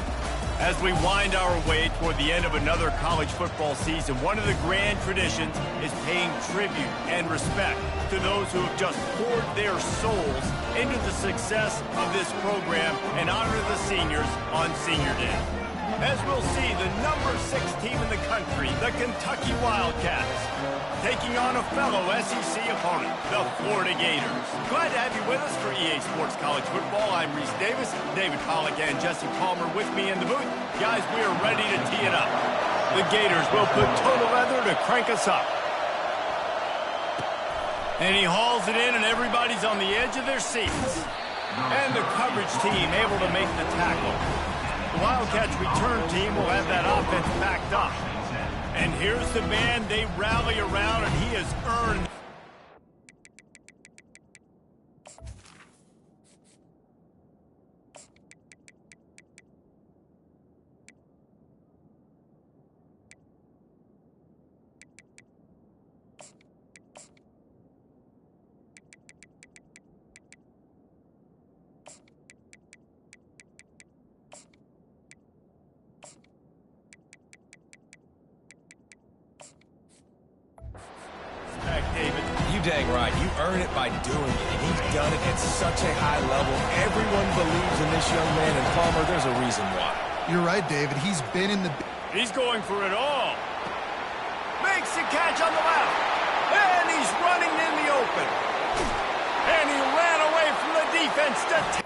As we wind our way toward the end of another college football season, one of the grand traditions is paying tribute and respect to those who have just poured their souls into the success of this program and honor the seniors on Senior Day. As we'll see, the number 6 team in the country, the Kentucky Wildcats, taking on a fellow SEC opponent, the Florida Gators. Glad to have you with us for EA Sports College Football. I'm Reese Davis, David Pollack and Jesse Palmer with me in the booth. Guys, we are ready to tee it up. The Gators will put total leather to crank us up. And he hauls it in, and everybody's on the edge of their seats. And the coverage team able to make the tackle. The Wildcats return team will have that offense backed up. And here's the man they rally around, and he has earned. Dang right. You earn it by doing it, and he's done it at such a high level. Everyone believes in this young man, and Palmer, there's a reason why. You're right, David. He's been in the... He's going for it all. Makes the catch on the left. And he's running in the open. And he ran away from the defense to...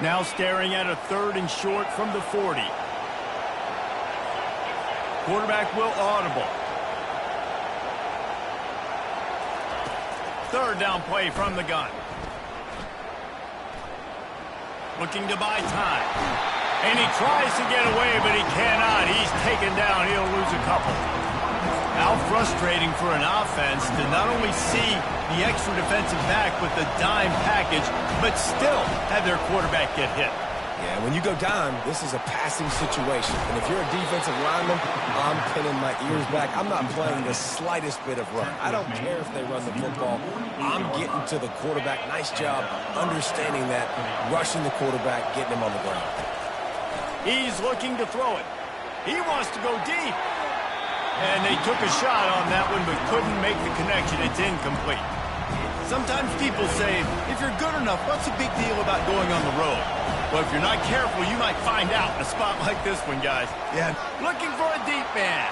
Now staring at a 3rd and short from the 40. Quarterback will audible. 3rd down play from the gun. Looking to buy time. And he tries to get away, but he cannot. He's taken down. He'll lose a couple. How frustrating for an offense to not only see the extra defensive back with the dime package, but still have their quarterback get hit. Yeah, when you go dime, this is a passing situation. And if you're a defensive lineman, I'm pinning my ears back. I'm not playing the slightest bit of run. I don't care if they run the football. I'm getting to the quarterback. Nice job understanding that, rushing the quarterback, getting him on the ground. He's looking to throw it. He wants to go deep. And they took a shot on that one, but couldn't make the connection. It's incomplete. Sometimes people say, if you're good enough, what's the big deal about going on the road? Well, if you're not careful, you might find out in a spot like this one, guys. Yeah. Looking for a deep man.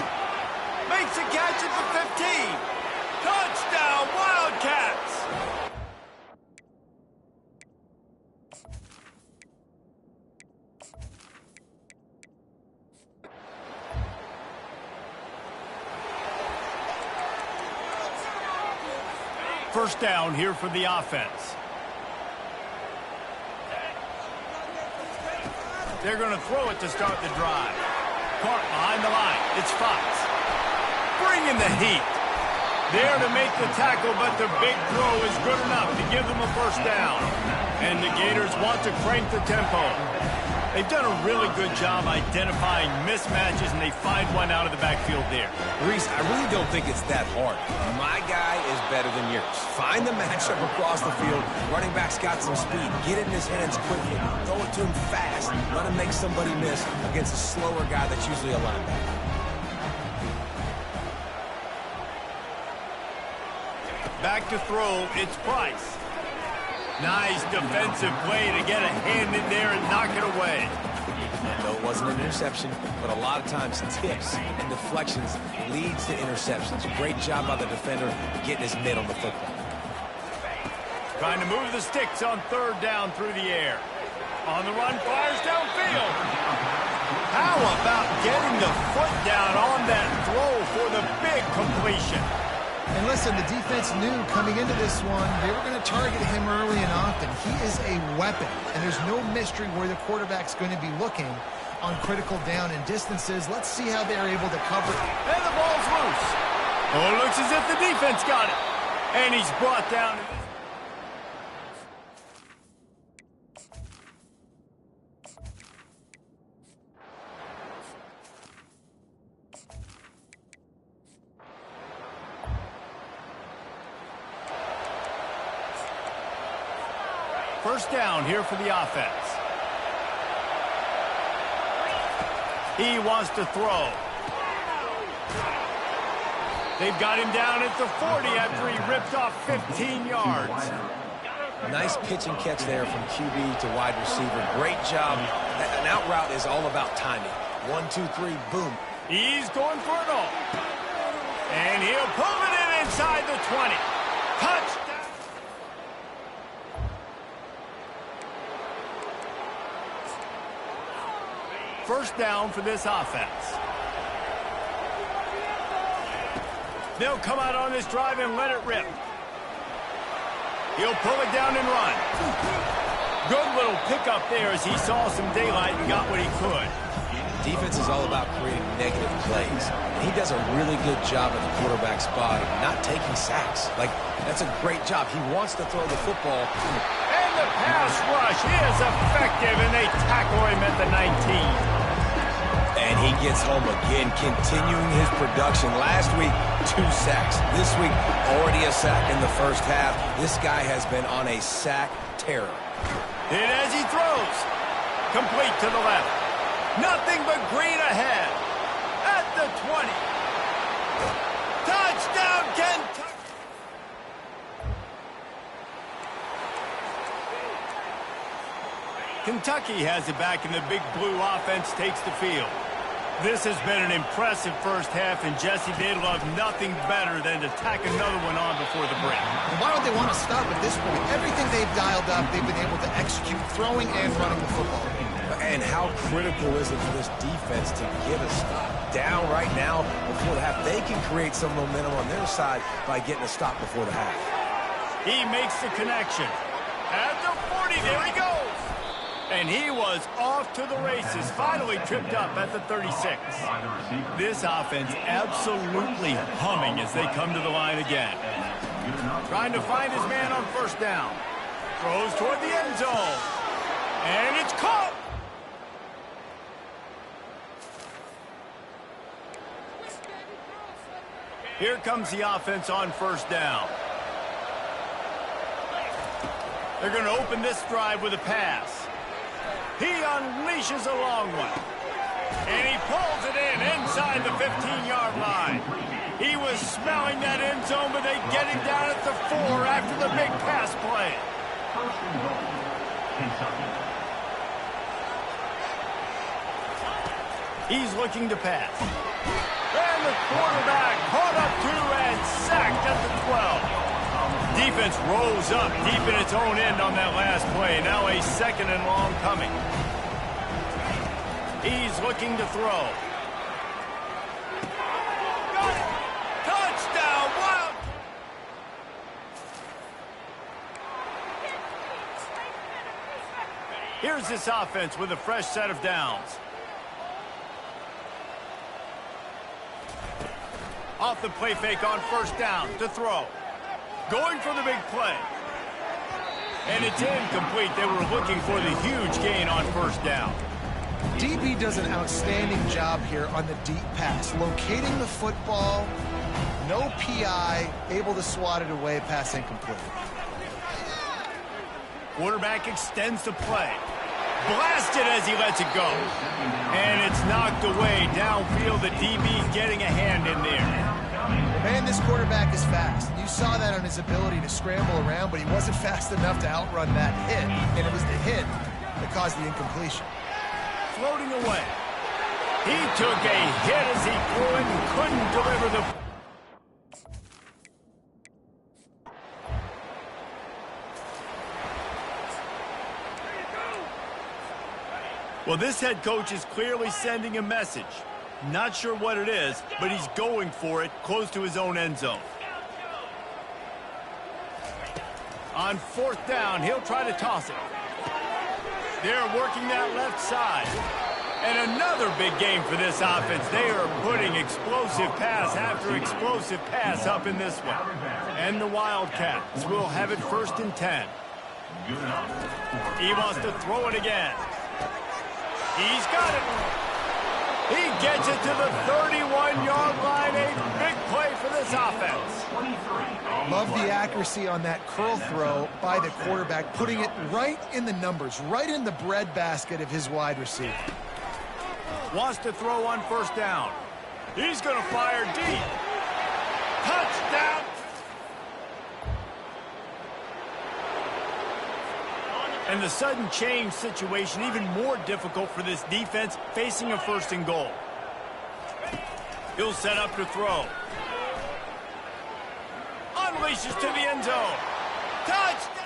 Makes a catch at the 15. Touchdown, Wildcats! First down here for the offense. They're going to throw it to start the drive. Caught behind the line. It's Fox. Bringing the heat. There to make the tackle, but the big throw is good enough to give them a first down. And the Gators want to crank the tempo. They've done a really good job identifying mismatches, and they find one out of the backfield there. Reese, I really don't think it's that hard. My guy is better than yours. Find the matchup across the field. Running back's got some speed. Get it in his hands quickly. Throw it to him fast. Let him make somebody miss against a slower guy that's usually a linebacker. Back to throw, it's Price. Nice defensive play to get a hand in there and knock it away. No, it wasn't an interception, but a lot of times tips and deflections leads to interceptions. Great job by the defender getting his mitt on the football. Trying to move the sticks on 3rd down through the air. On the run, fires downfield. How about getting the foot down on that throw for the big completion? And listen, the defense knew coming into this one, they were going to target him early and often. He is a weapon, and there's no mystery where the quarterback's going to be looking on critical down and distances. Let's see how they're able to cover. And the ball's loose. Oh, it looks as if the defense got it. And he's brought down. First down here for the offense. He wants to throw. They've got him down at the 40 after he ripped off 15 yards. Nice pitch and catch there from QB to wide receiver. Great job. An out route is all about timing. 1, 2, 3, boom. He's going for it all. And he'll pull it in inside the 20. Touchdown. First down for this offense. They'll come out on this drive and let it rip. He'll pull it down and run. Good little pickup there as he saw some daylight and got what he could. Defense is all about creating negative plays. And he does a really good job at the quarterback spot of not taking sacks. That's a great job. He wants to throw the football. And the pass rush is effective, and they tackle him at the 19. And he gets home again, continuing his production. Last week, 2 sacks. This week, already a sack in the first half. This guy has been on a sack terror. And as he throws, complete to the left. Nothing but green ahead. At the 20. Touchdown, Kentucky. Kentucky has it back, and the big blue offense takes the field. This has been an impressive first half, and Jesse, they'd love nothing better than to tack another one on before the break. And why don't they want to stop at this point? Everything they've dialed up, they've been able to execute, throwing and running the football. And how critical is it for this defense to get a stop down right now before the half? They can create some momentum on their side by getting a stop before the half. He makes the connection. At the 40, there he goes. And he was off to the races, finally tripped up at the 36. This offense absolutely humming as they come to the line again. Trying to find his man on first down. Throws toward the end zone. And it's caught. Here comes the offense on first down. They're going to open this drive with a pass. He unleashes a long one. And he pulls it in inside the 15-yard line. He was smelling that end zone, but they get him down at the 4 after the big pass play. He's looking to pass. And the quarterback caught up to and sacked at the 12. Defense rolls up deep in its own end on that last play. Now a 2nd and long coming. He's looking to throw. Got it! Touchdown! Wild! Here's this offense with a fresh set of downs. Off the play fake on first down to throw. Going for the big play. And it's incomplete. They were looking for the huge gain on first down. DB does an outstanding job here on the deep pass. Locating the football, no PI, able to swat it away, pass incomplete. Quarterback extends the play. Blasted as he lets it go. And it's knocked away downfield. The DB getting a hand in there. Man, this quarterback is fast. You saw that on his ability to scramble around, but he wasn't fast enough to outrun that hit. And it was the hit that caused the incompletion. Floating away. He took a hit as he threw it and couldn't deliver the... Well, this head coach is clearly sending a message. Not sure what it is, but he's going for it close to his own end zone. On 4th down, he'll try to toss it. They're working that left side. And another big game for this offense. They are putting explosive pass after explosive pass up in this one. And the Wildcats will have it 1st and 10. He wants to throw it again. He's got it. He gets it to the 31-yard line. A big play for this offense. Love the accuracy on that curl throw by the quarterback, putting it right in the numbers, right in the breadbasket of his wide receiver. Wants to throw on 1st down. He's going to fire deep. Touchdown. And the sudden change situation even more difficult for this defense facing a 1st and goal. He'll set up to throw. Unleashes to the end zone. Touchdown.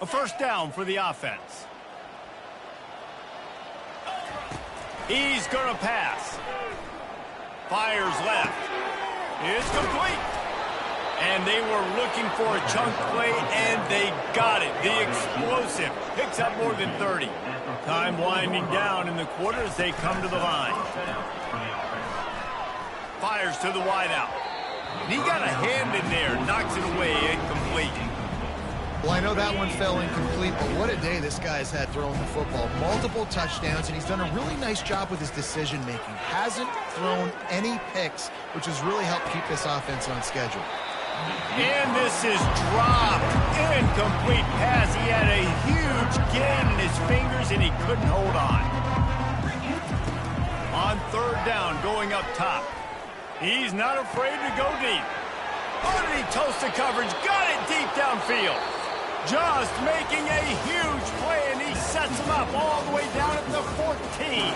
A 1st down for the offense. He's going to pass. Fires left. It's complete. And they were looking for a chunk play, and they got it. The explosive picks up more than 30. Time winding down in the quarter as they come to the line. Fires to the wideout. He got a hand in there, knocks it away, incomplete. Well, I know that one fell incomplete, but what a day this guy's had throwing the football. Multiple touchdowns, and he's done a really nice job with his decision-making. Hasn't thrown any picks, which has really helped keep this offense on schedule. And this is dropped. Incomplete pass. He had a huge gain in his fingers, and he couldn't hold on. On 3rd down, going up top. He's not afraid to go deep. Underneath toasted coverage. Got it deep downfield. Just making a huge play, and he sets him up all the way down at the 14.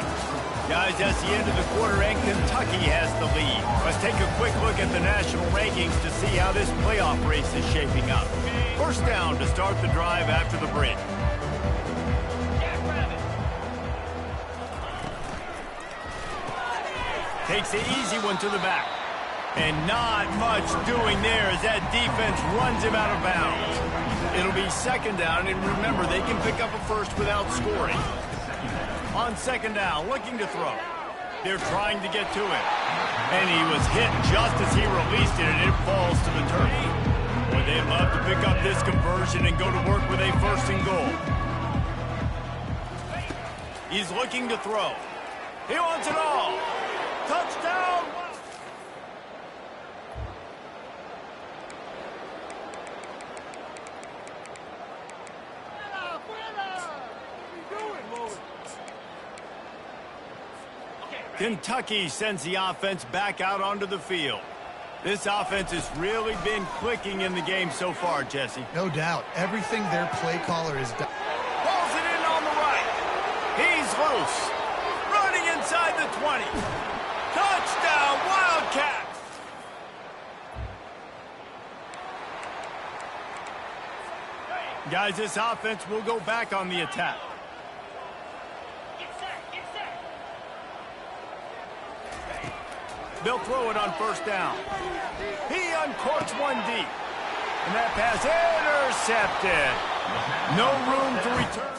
Guys, that's the end of the quarter, and Kentucky has the lead. Let's take a quick look at the national rankings to see how this playoff race is shaping up. 1st down to start the drive after the break. Takes the easy one to the back. And not much doing there as that defense runs him out of bounds. It'll be 2nd down, and remember, they can pick up a 1st without scoring. On 2nd down, looking to throw. They're trying to get to it. And he was hit just as he released it, and it falls to the turf. Boy, they'd love to pick up this conversion and go to work with a 1st and goal. He's looking to throw. He wants it all. Touchdown! Kentucky sends the offense back out onto the field. This offense has really been clicking in the game so far, Jesse. No doubt. Everything their play caller has done. Pulls it in on the right. He's loose. Running inside the 20. Touchdown, Wildcats! Guys, this offense will go back on the attack. They'll throw it on 1st down. He uncorks one deep. And that pass intercepted. No room to return.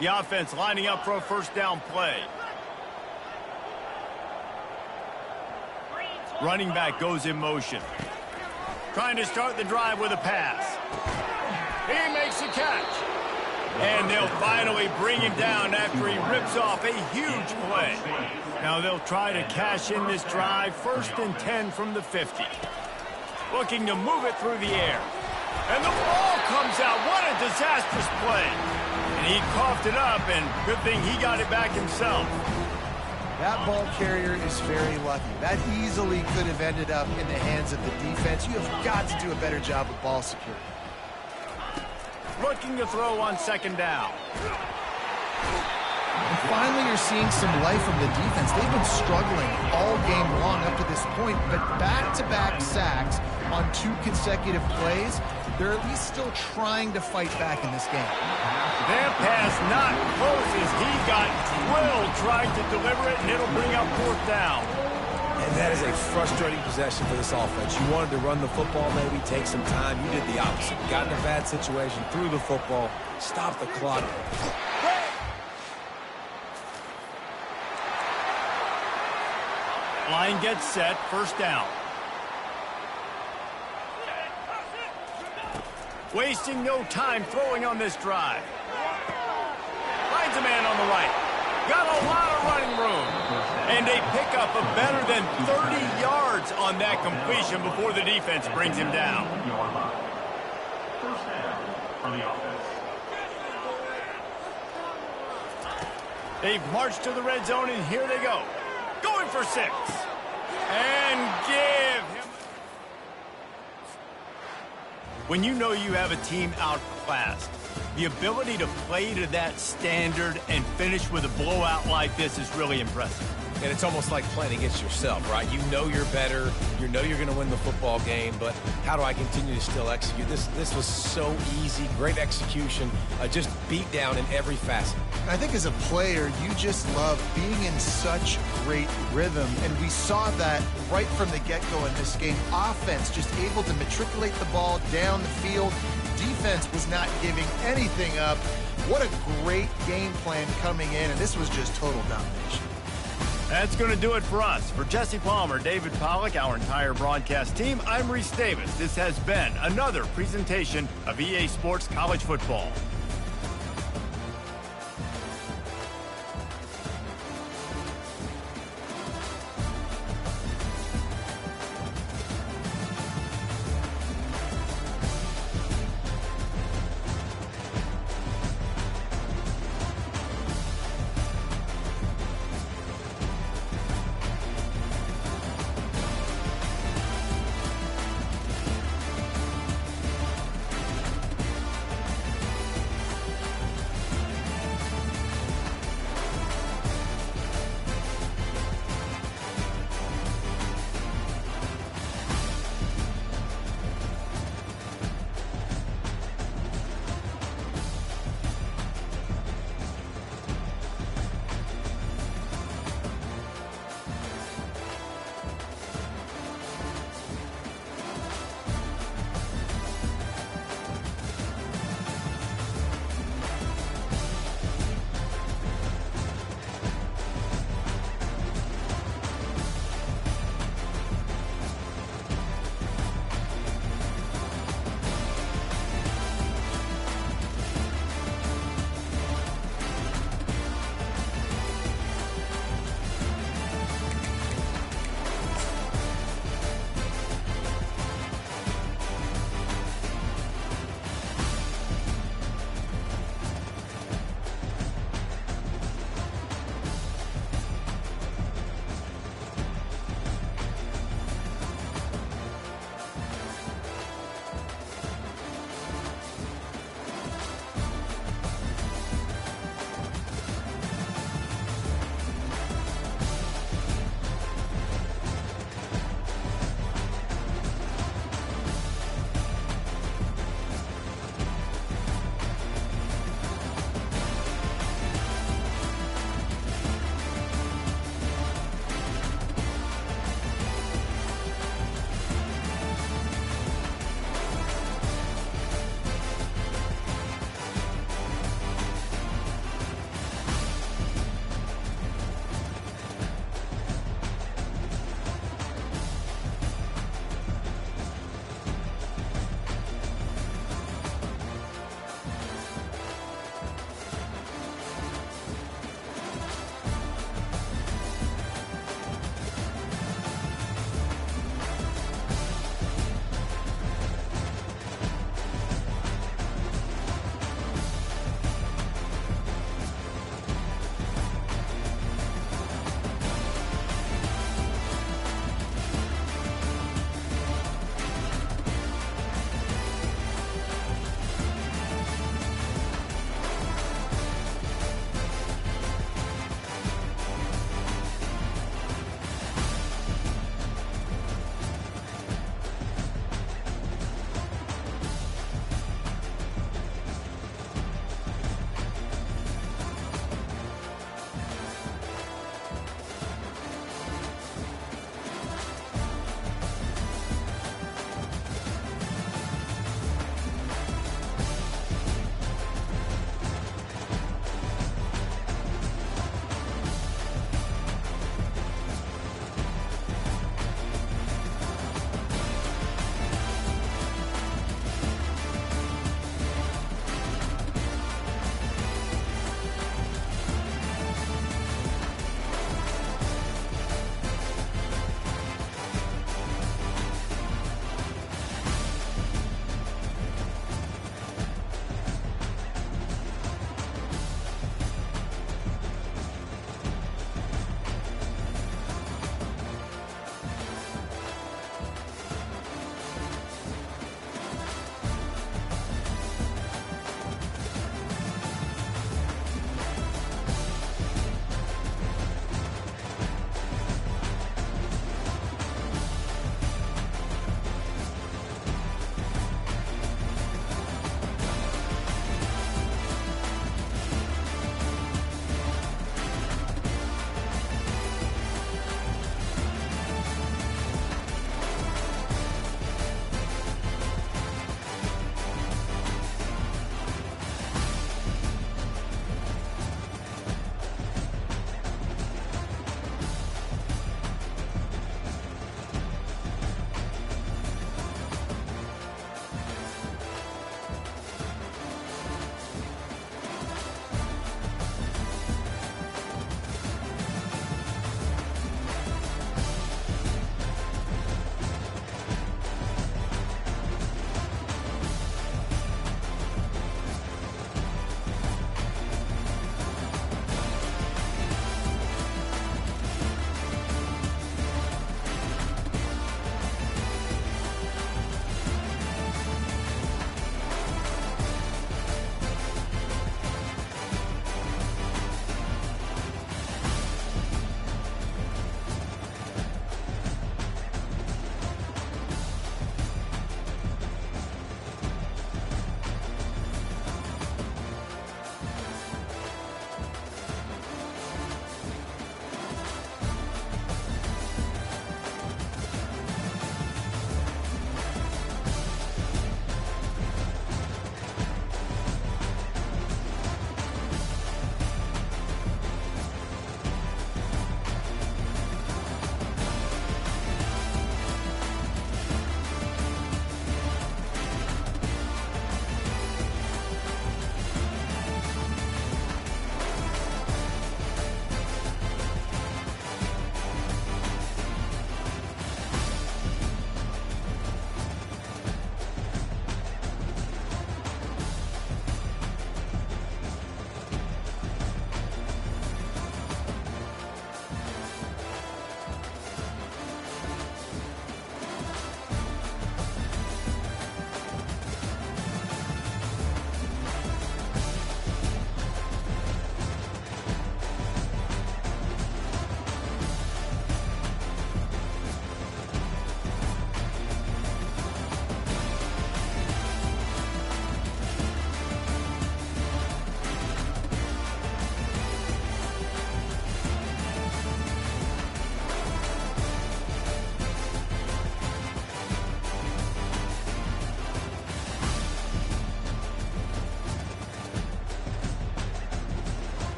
The offense lining up for a 1st down play. Running back goes in motion. Trying to start the drive with a pass. He makes a catch. And they'll finally bring him down after he rips off a huge play. Now they'll try to cash in this drive. 1st and 10 from the 50. Looking to move it through the air. And the ball comes out. What a disastrous play. And he coughed it up, and good thing he got it back himself. That ball carrier is very lucky. That easily could have ended up in the hands of the defense. You have got to do a better job with ball security. Looking to throw on 2nd down. And finally, you're seeing some life from the defense. They've been struggling all game long up to this point, but back-to-back sacks on 2 consecutive plays, they're at least still trying to fight back in this game. That pass not close as he got drilled trying to deliver it, and it'll bring up 4th down. And that is a frustrating possession for this offense. You wanted to run the football, maybe take some time. You did the opposite. You got in a bad situation, threw the football, stopped the clock. Line gets set, 1st down. Wasting no time throwing on this drive. Finds a man on the right. Got a lot of running room. And a pickup of better than 30 yards on that completion before the defense brings him down. They've marched to the red zone, and here they go. Going for 6. And give him... When you know you have a team outclassed, the ability to play to that standard and finish with a blowout like this is really impressive. And it's almost like playing against yourself, right? You know you're better. You know you're going to win the football game, but how do I continue to still execute? This was so easy. Great execution. Just beat down in every facet. I think as a player, you just love being in such great rhythm, and we saw that right from the get-go in this game. Offense just able to matriculate the ball down the field. Defense was not giving anything up. What a great game plan coming in, and this was just total domination. That's going to do it for us. For Jesse Palmer, David Pollack, our entire broadcast team, I'm Reese Davis. This has been another presentation of EA Sports College Football.